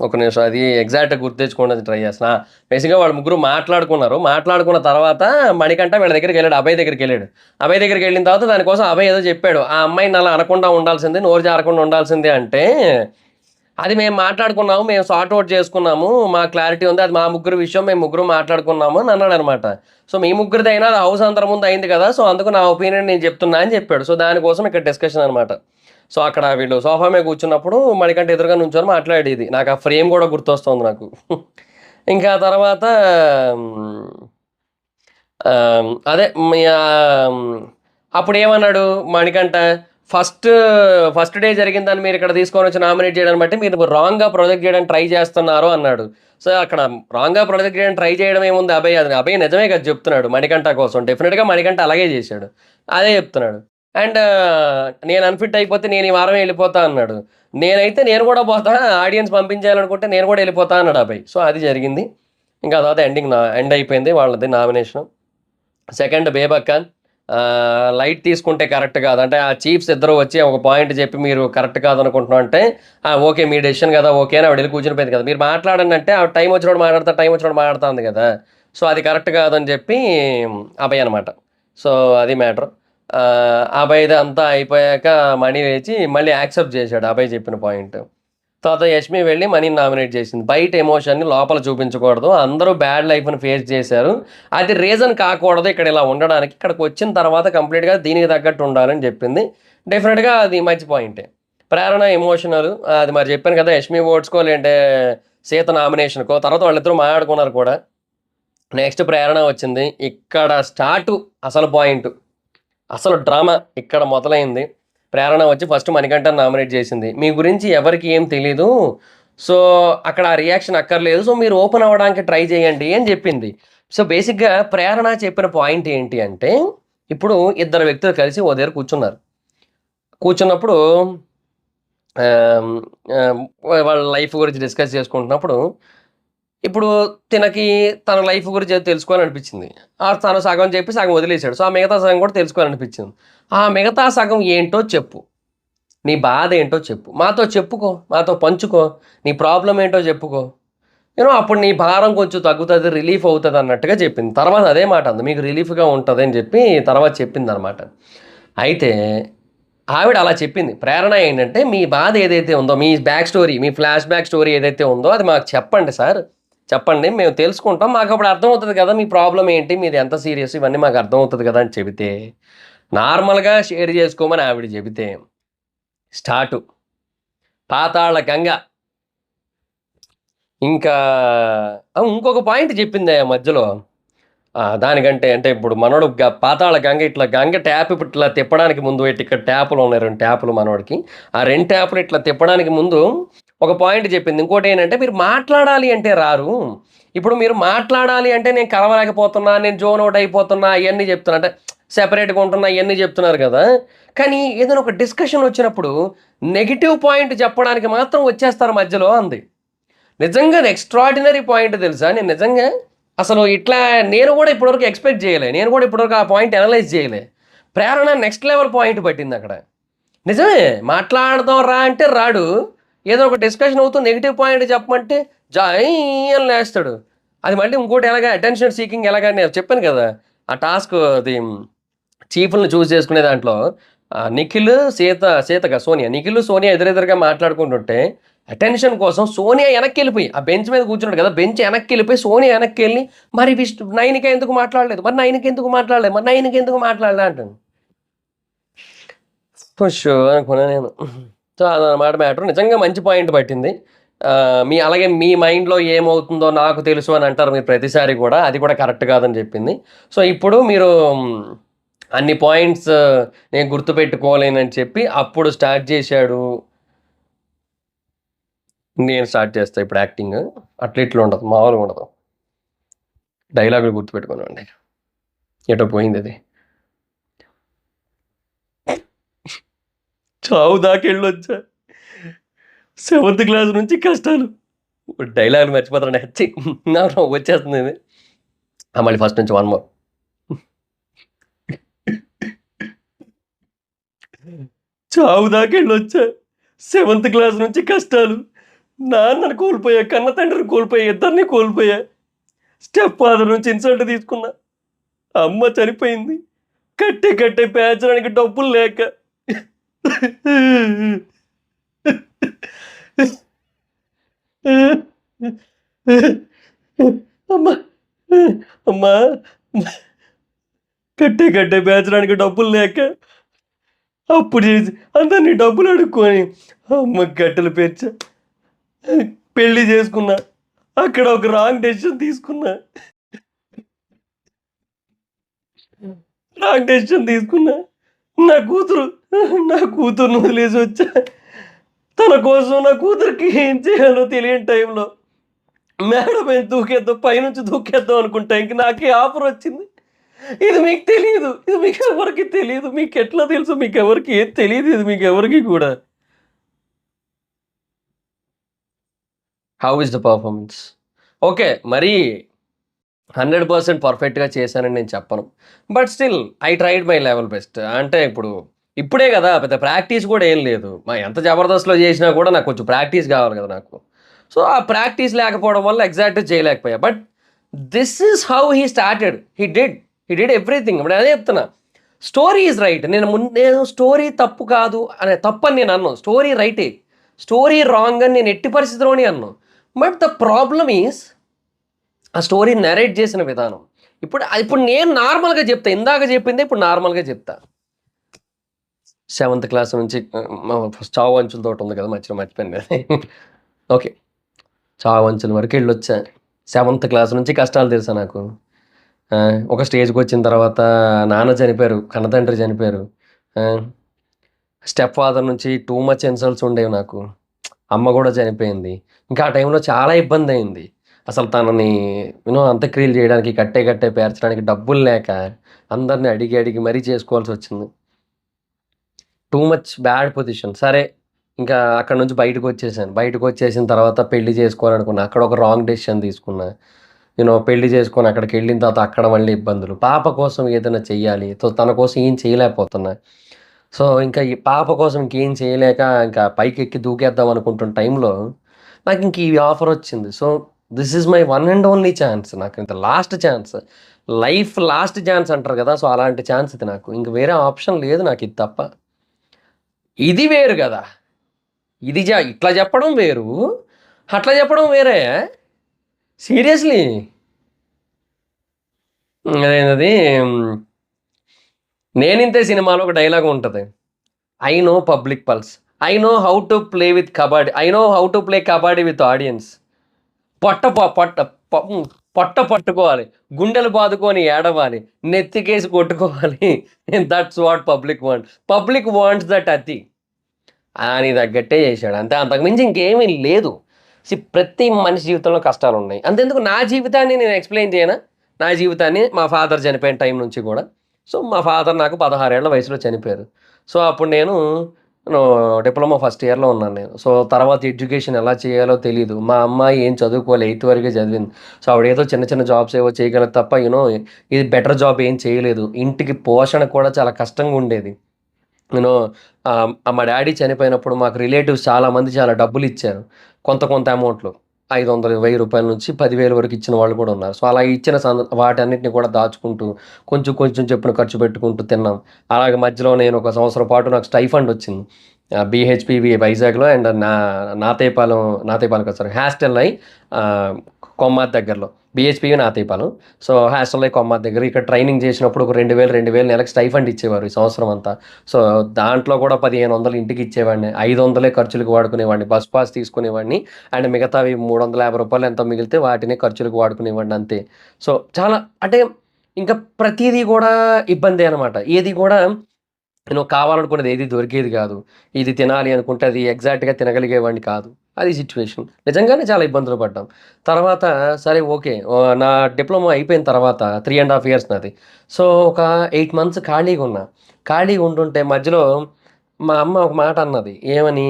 ఒక నిమిషం అది ఎగ్జాక్ట్గా గుర్తు తెచ్చుకోవడానికి ట్రై చేస్తున్నా. బేసిక్గా వాళ్ళు ముగ్గురు మాట్లాడుకున్న తర్వాత మణికంఠ వీళ్ళ దగ్గరికి వెళ్ళాడు, అభయ్ దగ్గరికి వెళ్ళిన తర్వాత దానికోసం అభయ్ ఏదో చెప్పాడు, ఆ అమ్మాయిని అలా అనకుండా ఉండాల్సింది, నోరు జారకుండా ఉండాల్సిందే అంటే, అది మేము మాట్లాడుకున్నాము, మేము సార్ట్ అవుట్ చేసుకున్నాము, మా క్లారిటీ ఉంది, అది మా ముగ్గురు విషయం, మేము ముగ్గురు మాట్లాడుకున్నాము అని అన్నాడు అనమాట. సో మీ ముగ్గురిది అయినా అది హౌస్ అందరి ముందు అయింది కదా, సో అందుకు నా ఒపీనియన్ నేను చెప్తున్నా అని చెప్పాడు. సో దానికోసం ఇక్కడ డిస్కషన్ అనమాట. సో అక్కడ వీళ్ళు సోఫా మీద కూర్చున్నప్పుడు మణికంఠ ఎదురుగా నుంచొని మాట్లాడేది, నాకు ఆ ఫ్రేమ్ కూడా గుర్తొస్తుంది నాకు. ఇంకా తర్వాత అదే అప్పుడు ఏమన్నాడు మణికంఠ, ఫస్ట్ డే జరిగిందని మీరు ఇక్కడ తీసుకొని వచ్చి నామినేట్ చేయడానికి బట్టి మీరు రాంగ్గా ప్రొజెక్ట్ చేయడానికి ట్రై చేస్తున్నారు అన్నాడు. సో అక్కడ రాంగ్గా ప్రొజెక్ట్ చేయడం ట్రై చేయడం ఏముంది, అభయ్ నిజమే కదా చెప్తున్నాడు మణికంఠ కోసం. డెఫినెట్గా మణికంఠ అలాగే చేశాడు, అదే చెప్తున్నాడు. అండ్ నేను అన్ఫిట్ అయిపోతే నేను ఈ వారం వెళ్ళిపోతా అన్నాడు. నేను కూడా పోతా, ఆడియన్స్ పంపించాలనుకుంటే నేను కూడా వెళ్ళిపోతా అన్నాడు అభయ్. సో అది జరిగింది. ఇంకా తర్వాత ఎండ్ అయిపోయింది వాళ్ళది నామినేషన్. సెకండ్ బేబక్ ఖాన్, లైట్ తీసుకుంటే కరెక్ట్ కాదు అంటే ఆ చీఫ్స్ ఇద్దరు వచ్చి ఒక పాయింట్ చెప్పి మీరు కరెక్ట్ కాదు అనుకుంటున్నాం అంటే ఓకే మీ డెసిషన్ కదా, ఓకే అని ఆవిడ వెళ్ళి కూర్చునిపోయింది కదా, మీరు మాట్లాడండి అంటే ఆ టైం వచ్చినప్పుడు మాట్లాడుతా ఉంది కదా. సో అది కరెక్ట్ కాదని చెప్పి అభయ్ అనమాట. సో అది మ్యాటర్. అభయ్ది అంతా అయిపోయాక మనీ లేచి మళ్ళీ యాక్సెప్ట్ చేశాడు అభయ్ చెప్పిన పాయింట్. తర్వాత యష్మి వెళ్ళి మనీని నామినేట్ చేసింది. బయట ఎమోషన్ని లోపల చూపించకూడదు, అందరూ బ్యాడ్ లైఫ్ని ఫేస్ చేశారు, అది రీజన్ కాకూడదు ఇక్కడ ఇలా ఉండడానికి, ఇక్కడికి వచ్చిన తర్వాత కంప్లీట్గా దీనికి తగ్గట్టు ఉండాలని చెప్పింది. డెఫినెట్గా అది మంచి పాయింటే. ప్రేరణ ఎమోషనల్, అది మరి చెప్పాను కదా, యష్మి ఓట్స్కో లేదంటే సీత నామినేషన్కో, తర్వాత వాళ్ళిద్దరూ మాట్లాడుకున్నారు కూడా. నెక్స్ట్ ప్రేరణ వచ్చింది. ఇక్కడ స్టార్ట్ అసలు పాయింట్, అసలు డ్రామా ఇక్కడ మొదలైంది. ప్రేరణ వచ్చి ఫస్ట్ మణికంఠని నామినేట్ చేసింది. మీ గురించి ఎవరికి ఏం తెలీదు, సో అక్కడ ఆ రియాక్షన్ అక్కర్లేదు, సో మీరు ఓపెన్ అవ్వడానికి ట్రై చేయండి అని చెప్పింది. సో బేసిక్గా ప్రేరణ చెప్పిన పాయింట్ ఏంటి అంటే, ఇప్పుడు ఇద్దరు వ్యక్తులు కలిసి ఓ దగ్గర కూర్చున్నప్పుడు వాళ్ళ లైఫ్ గురించి డిస్కస్ చేసుకుంటున్నప్పుడు ఇప్పుడు తన లైఫ్ గురించి తెలుసుకోవాలనిపించింది. తను సగం చెప్పి సగం వదిలేశాడు. సో ఆ మిగతా సగం కూడా తెలుసుకోవాలనిపించింది. ఆ మిగతా సగం ఏంటో చెప్పు, నీ బాధ ఏంటో చెప్పు, మాతో చెప్పుకో, మాతో పంచుకో, నీ ప్రాబ్లం ఏంటో చెప్పుకో, అప్పుడు నీ భారం కొంచెం తగ్గుతుంది, రిలీఫ్ అవుతుంది అన్నట్టుగా చెప్పింది. తర్వాత అదే మాట అంది, మీకు రిలీఫ్గా ఉంటుంది అని చెప్పి తర్వాత చెప్పింది అనమాట. అయితే ఆవిడ అలా చెప్పింది. ప్రేరణ ఏంటంటే, మీ బాధ ఏదైతే ఉందో, మీ బ్యాక్ స్టోరీ, మీ ఫ్లాష్ బ్యాక్ స్టోరీ ఏదైతే ఉందో అది మాకు చెప్పండి సార్, చెప్పండి, మేము తెలుసుకుంటాం, మాకు అప్పుడు అర్థమవుతుంది కదా మీ ప్రాబ్లం ఏంటి, మీది ఎంత సీరియస్, ఇవన్నీ మాకు అర్థమవుతుంది కదా అని చెబితే, నార్మల్గా షేర్ చేసుకోమని ఆవిడ చెబితే స్టార్టు పాతాళ గంగ. ఇంకా ఇంకొక పాయింట్ చెప్పింది మధ్యలో. దానికంటే అంటే ఇప్పుడు మనోడు పాతాళ గంగ, ఇట్లా గంగ ట్యాప్ ఇప్పుడు ఇట్లా తిప్పడానికి ముందు ఇక్కడ ట్యాపులు ఉన్నాయి, 2 ట్యాపులు మనోడికి. ఆ 2 ట్యాపులు ఇట్లా తిప్పడానికి ముందు ఒక పాయింట్ చెప్పింది. ఇంకోటి ఏంటంటే, మీరు మాట్లాడాలి అంటే రారు, ఇప్పుడు మీరు మాట్లాడాలి అంటే నేను కలవలేకపోతున్నా, నేను జోన్ అవుట్ అయిపోతున్నా, ఇవన్నీ చెప్తున్నా, అంటే సెపరేట్గా ఉంటున్నా, ఇవన్నీ చెప్తున్నారు కదా. కానీ ఏదైనా ఒక డిస్కషన్ వచ్చినప్పుడు నెగిటివ్ పాయింట్ చెప్పడానికి మాత్రం వచ్చేస్తారు మధ్యలో అంది. నిజంగా ఎక్స్ట్రాడినరీ పాయింట్ తెలుసా. నేను నిజంగా అసలు ఇట్లా నేను కూడా ఇప్పటివరకు ఎక్స్పెక్ట్ చేయలే, నేను కూడా ఇప్పటివరకు ఆ పాయింట్ అనలైజ్ చేయలే. ప్రేరణ నెక్స్ట్ లెవెల్ పాయింట్ పట్టింది అక్కడ. నిజమే, మాట్లాడదాం రా అంటే రాడు, ఏదో ఒక డిస్కషన్ అవుతూ నెగిటివ్ పాయింట్ చెప్పమంటే జాయ్ అని లేస్తాడు. అది మళ్ళీ ఇంకోటి ఎలాగా అటెన్షన్ సీకింగ్ ఎలాగా, నేను చెప్పాను కదా ఆ టాస్క్, అది చీఫ్లను చూస్ చేసుకునే దాంట్లో నిఖిల్ నిఖిల్ సోనియా ఎదురెదురుగా మాట్లాడుకుంటుంటే అటెన్షన్ కోసం సోనియా వెనక్కి వెళ్ళిపోయి, ఆ బెంచ్ మీద కూర్చున్నాడు కదా, బెంచ్ వెనక్కి వెళ్ళిపోయి సోనియా వెనక్కి వెళ్ళి, మరి నైన్కి ఎందుకు మాట్లాడలేదు, మరి నైన్కి ఎందుకు మాట్లాడలే అంటాను. షో అనుకున్నా నేను. సో అదనమాట మ్యాటర్. నిజంగా మంచి పాయింట్ పట్టింది. అలాగే మీ మైండ్లో ఏమవుతుందో నాకు తెలుసు అని అంటారు మీరు ప్రతిసారి కూడా, అది కూడా కరెక్ట్ కాదని చెప్పింది. సో ఇప్పుడు మీరు అన్ని పాయింట్స్ నేను గుర్తుపెట్టుకోలేనని చెప్పి అప్పుడు స్టార్ట్ చేశాడు. నేను స్టార్ట్ చేస్తా ఇప్పుడు యాక్టింగ్. ఇట్లా ఉండదు, మామూలుగా ఉండదు, డైలాగులు గుర్తుపెట్టుకోనండి. ఎటో పోయింది అది. చావు దాకా వెళ్ళొచ్చా, 7th క్లాస్ నుంచి కష్టాలు, డైలాగులు మర్చిపోతాను వచ్చేస్తుంది ఇది. మళ్ళీ ఫస్ట్ నుంచి 1 more. చావు దాకా వెళ్ళొచ్చా, 7th క్లాస్ నుంచి కష్టాలు, నాన్నను కోల్పోయా, కన్న తండ్రిని కోల్పోయా, ఇద్దరిని కోల్పోయా, స్టెప్ ఫాదర్ నుంచి ఇన్సల్ట్ తీసుకున్నా, అమ్మ చనిపోయింది, కట్టే పేర్చడానికి డబ్బులు లేక, అమ్మా కట్టే పేర్చడానికి డబ్బులు లేక అప్పుడు చేసి అందరినీ డబ్బులు అడుక్కొని అమ్మ గట్టెలు పేర్చా, పెళ్ళి చేసుకున్నా, అక్కడ ఒక రాంగ్ డెసిషన్ తీసుకున్నా, నా కూతురును వదిలేసి వచ్చా, తన కోసం నా కూతురికి ఏం చేయాలో తెలియని టైంలో మేడ మీద దూకేద్దాం, పైనుంచి దూకేద్దాం అనుకుంటా. ఇంక నాకే ఆఫర్ వచ్చింది. ఇది మీకు తెలీదు. ఇది మీకెవ్వరికీ తెలీదు. మీకెట్లా తెలుసు? మీకెవరికీ ఏది తెలీదు. ఇది మీకెవరికీ కూడా. How is the performance? Okay. మరీ 100% పర్ఫెక్ట్‌గా చేశానని నేను చెప్పను. But still I tried my level best. అంటే ఇప్పుడే గదా! పెద్ద ప్రాక్టీస్ గూడా ఏం లేదు. ఎంత జబర్దస్త్‌లో జేసినా కూడా నాకు కొంచెం ప్రాక్టీస్ గావాలి గదా నాకు. సో, ఆ ప్రాక్టీస్ లేకపోవడం వల్ల ఎగ్జాక్ట్‌గా చేయలేకపోయా. But this is how he started. He did everything. ఇప్పుడు అదే చెప్తున్నా. Story is right. నేను స్టోరీ తప్పు కాదు తప్పని నేను అనను. స్టోరీ రైటే. స్టోరీ రాంగ్ అని నేను ఎట్టి పరిస్థితిలోని అనను. బట్ ద ప్రాబ్లమ్ ఈస్ ఆ స్టోరీ నరేట్ చేసిన విధానం. ఇప్పుడు నేను నార్మల్‌గా చెప్తా. ఇందాక చెప్పిందే ఇప్పుడు నార్మల్‌గా చెప్తా. సెవెంత్ క్లాస్ నుంచి చావు అంచులతోటి ఉంది కదా! మధ్యలో మర్చిపోయాను అది. ఓకే. చావు అంచుల వరకెళ్ళొచ్చా. సెవెంత్ క్లాస్ నుంచి కష్టాలు తెలుసా నాకు. ఒక స్టేజ్‌కొచ్చిన తర్వాత నాన్న చనిపోయారు. కన్నతండ్రి చనిపోయారు. ఆహ్, స్టెప్ ఫాదర్ నుంచి టూ మచ్ ఇన్సల్ట్స్ ఉండేవి నాకు. అమ్మ గూడా చనిపోయింది. ఇంకా ఆ టైంలో చాలా ఇబ్బందయింది. అసలు తనని అంత్యక్రియలు చేయడానికి కట్టే పేర్చడానికి డబ్బులు లేక అందరిని అడిగి, అడిగి మరీ చేసుకోవాల్సొచ్చింది. Too much bad position. సరే, ఇంకా అక్కడి నుంచి బయటకొచ్చేసాను. బయటకొచ్చేసిన తర్వాత పెళ్లి చేసుకోవాలనుకున్నా. అక్కడ ఒక రాంగ్ డెసిషన్ తీసుకున్నా. పెళ్లి చేసుకొని అక్కడికెళ్ళిన తర్వాత అక్కడ మళ్ళీ ఇబ్బందులు. పాప కోసం ఏదైనా చెయ్యాలి. తన కోసం ఏం చేయలేకపోతున్నా. సో, ఇంకా ఈ పాప కోసం ఇంకేం చేయలేక ఇంకా పైకెక్కి దూకేద్దాం అనుకుంటున్న టైంలో నాకింక ఈ ఆఫరొచ్చింది. So, this is my one and only chance. నాకింక last chance. Life last chance అంటారు గదా! సో, అలాంటి ఛాన్స్ ఇది నాకు. ఇంక వేరే ఆప్షన్ లేదు నాకిది తప్ప. ఇది వేరు గదా! ఇట్లా చెప్పడం వేరు. అట్లా చెప్పడం వేరే. సీరియస్‌లీ. అదేంటది 'నేనింతే' సినిమాలో ఒక డైలాగ్ ఉంటది. I know public pulse. I know how to play with kabaddi. I know how to play kabaddi with audience. పొట్ట ప పొట్ట ప హ్మ్. పొట్ట పట్టుకోవాలి. గుండెలు బాదుకొని ఏడవాలి. నెత్తికేసి కొట్టుకోవాలి. That's what public want. Public wants that అతి. దానికి తగ్గట్టే చేశాడు. అంతే, అంతకు మించి ఇంకేమీ లేదు. ప్రతి మనిషి జీవితంలో కష్టాలున్నాయి. అంతెందుకు నా జీవితాన్ని నేను ఎక్స్‌ప్లెయిన్ చేయనా? నా జీవితాన్ని మా ఫాదర్ చనిపోయిన టైం నుంచి గూడా. సో, మా ఫాదర్ నాకు 16 ఏళ్ల వయసులో చనిపోయారు. సో, అప్పుడు నేను డిప్లొమా ఫస్ట్ ఇయర్‌లో ఉన్నాను నేను. సో, తర్వాత ఎడ్యుకేషన్ ఎలా చేయాలో తెలీదు. మా అమ్మాయి ఏం చదువుకోలే. ఎయిత్ వరకే చదివింది. సో, ఆవిడేదో చిన్న చిన్న జాబ్స్ ఏవో చేయగలదు తప్ప ఇది బెటర్ జాబ్ ఏం చేయలేదు. ఇంటికి పోషణ కూడా చాలా కష్టంగుండేది. నేను మా డ్యాడీ చనిపోయినప్పుడు మాకు రిలేటివ్స్ చాలామంది చాలా డబ్బులిచ్చారు. కొంత కొంత అమౌంట్‌లో. 500, రూ. 1000 నుంచి 10,000 వరకు ఇచ్చిన వాళ్ళు కూడా ఉన్నారు. సో, అలా ఇచ్చిన వాటన్నిటిని కూడా దాచుకుంటూ, కొంచెం కొంచెం చొప్పున ఖర్చు పెట్టుకుంటూ తిన్నాం. అలాగే మధ్యలో నేను ఒక సంవత్సరం పాటు నాకు స్టైఫండ్ వచ్చింది. బీహెచ్‌పీవీ వైజాగ్‌లో అండ్ నాతేపాలెం కాదు, సారీ, హాస్టల్ కొమ్మాది దగ్గరలో. BHPV Natepalem. So, hostel Kommadi దగ్గర. ఇక్కడ ట్రైనింగ్ చేసినప్పుడు ఒక 2,000 నెలకి స్టైఫండ్ ఇచ్చేవారు ఈ సంవత్సరం అంతా. సో, దాంట్లో కూడా 1,500 ఇంటికి ఇచ్చేవాడిని. 500 ఖర్చులకు వాడుకునేవాడిని. బస్ పాస్ తీసుకునేవాడిని. అండ్ మిగతావి రూ. 350 ఎంతో మిగిలితే వాటిని ఖర్చులకు వాడుకునేవాడిని అంతే. సో, చాలా అంటే ఇంకా ప్రతీదీ గూడా ఇబ్బందే అనమాట. ఏది గూడా కావాలనుకున్నది ఏది దొరికేది కాదు. ఇది తినాలి అనుకుంటే అది ఎగ్జాక్ట్‌గా తినగలిగేవాడిని కాదు. అది సిట్యుయేషన్. నిజంగానే చాలా ఇబ్బందులు పడ్డాం. తర్వాత సరే, ఓకే. నా డిప్లొమా అయిపోయిన తర్వాత 3 ½ ఇయర్స్ నాది. సో, ఒక 8 మంత్స్ ఖాళీగున్నా. ఖాళీగా ఉంటుంటే మధ్యలో మా అమ్మ ఒక మాట అన్నది. ఏమని?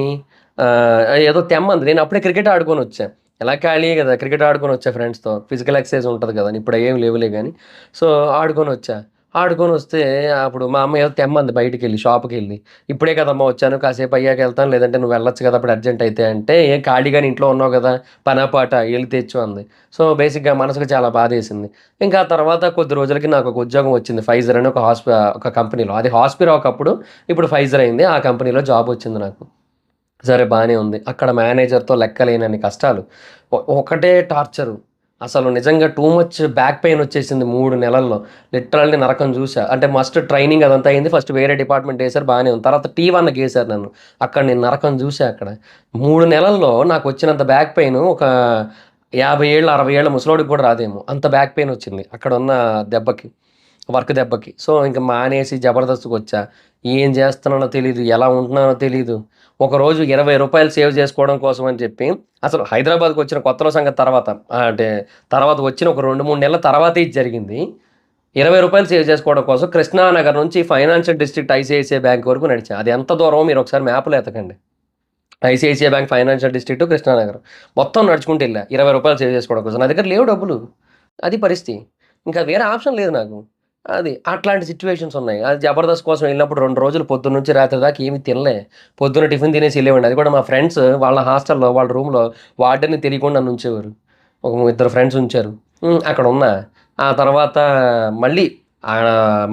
ఏదో తెమ్మంది. నేను అప్పుడే క్రికెట్ ఆడుకొనొచ్చా. ఎలా ఖాళీయే గదా! క్రికెట్ ఆడుకొనొచ్చా ఫ్రెండ్స్‌తో. ఫిజికల్ ఎక్సర్సైజ్ ఉంటది గదా! ఇప్పుడు ఏమి లేవులే గానీ. సో, ఆడుకొనొచ్చా. ఆడుకొనొస్తే అప్పుడు మా అమ్మ ఏదో తెమ్మంది బయటికెళ్ళి, షాప్‌కెళ్ళి. "ఇప్పుడే కదమ్మా వచ్చాను. కాసేపు అయ్యాక ఎళ్తాను. లేదంటే నువ్వు వెళ్ళొచ్చు కదా! అప్పుడు అర్జెంట్ అయితే" అంటే, "ఏం ఖాళీగానే ఇంట్లో ఉన్నావు గదా! పనా పాటా ఎళ్లి తెచ్చు" అంది. సో, బేసిక్‌గా మనసుకు చాలా బాధేసింది. ఇంకా ఆ తర్వాత కొద్ది రోజులకి నాకొక ఉద్యోగం వచ్చింది. ఫైజర్ అని ఒక కంపెనీలో. అది హాస్పిరో ఒకప్పుడు. ఇప్పుడు ఫైజర్ అయింది. ఆ కంపెనీలో జాబొచ్చింది నాకు. సరే, బానే ఉంది. అక్కడ మేనేజర్‌తో లెక్కలేనన్ని కష్టాలు. ఒకటే టార్చరు. అసలు నిజంగా టూ మచ్ బ్యాక్ పెయిన్ వచ్చేసింది 3 నెలల్లో. లిటరల్లీ నరకం జూసా. అంటే మస్ట్ ట్రైనింగ్ అదంతా అయింది. ఫస్ట్ వేరే డిపార్ట్‌మెంట్ ఏసారు, బానే ఉంది. తర్వాత T1కి నన్ను. అక్కడ నేను నరకం జూసా అక్కడ. 3 నెలల్లో నాకొచ్చినంత బ్యాక్ పెయిన్ ఒక 50 ఏళ్ళు, 60 ఏళ్ల ముసలోడికి గూడా రాదేమో. అంత బ్యాక్ పెయిన్ వచ్చింది అక్కడున్న దెబ్బకి. వర్క్ దెబ్బకి. సో, ఇంక మానేసి జబర్దస్త్‌కి వచ్చా. ఏం చేస్తున్నానో తెలీదు. ఎలా ఉంటున్నానో తెలీదు. ఒకరోజు రూ. 20 సేవ్ చేసుకోవడం కోసం అని చెప్పి అసలు హైదరాబాద్‌కొచ్చిన కొత్తలో సంగతి తర్వాత. అంటే తర్వాత వచ్చిన ఒక 2, 3 నెలల తర్వాతే ఇది జరిగింది. రూ. 20 సేవ్ చేసుకోవడం కోసం కృష్ణానగర్ నుంచి ఫైనాన్షియల్ డిస్ట్రిక్ట్ ఐసీఐసీఐ బ్యాంక్ వరకు నడిచా. అది ఎంత దూరమో మీరు ఒకసారి మ్యాప్‌లో ఎతకండి. ICICI bank financial district Krishna Nagar. మొత్తం నడుచుకుంటూ ఎళ్ళా. రూ. 20 సేవ్ చేసుకోవడం కోసం. నా దగ్గర లేవు డబ్బులు. అది పరిస్థితి. ఇంకా వేరే ఆప్షన్ లేదు నాకు. అది. అట్లాంటి సిట్యుయేషన్స్ ఉన్నాయి. అది జబర్దస్త్ కోసం ఎళ్ళినప్పుడు 2 రోజులు పొద్దున్న నుంచి రాత్రి దాకా ఏమి తినలే. పొద్దున్న టిఫిన్ తినేసి ఎళ్ళేవాడిని. అది కూడా మా ఫ్రెండ్స్ వాళ్ళ హాస్టల్‌లో వాళ్ళ రూమ్‌లో వార్డెన్‌ని తెలియకుండా నన్ను ఉంచేవారు. ఒక ఇద్దరు ఫ్రెండ్స్ ఉంచారు. అక్కడ ఉన్నా. ఆ తర్వాత మళ్ళీ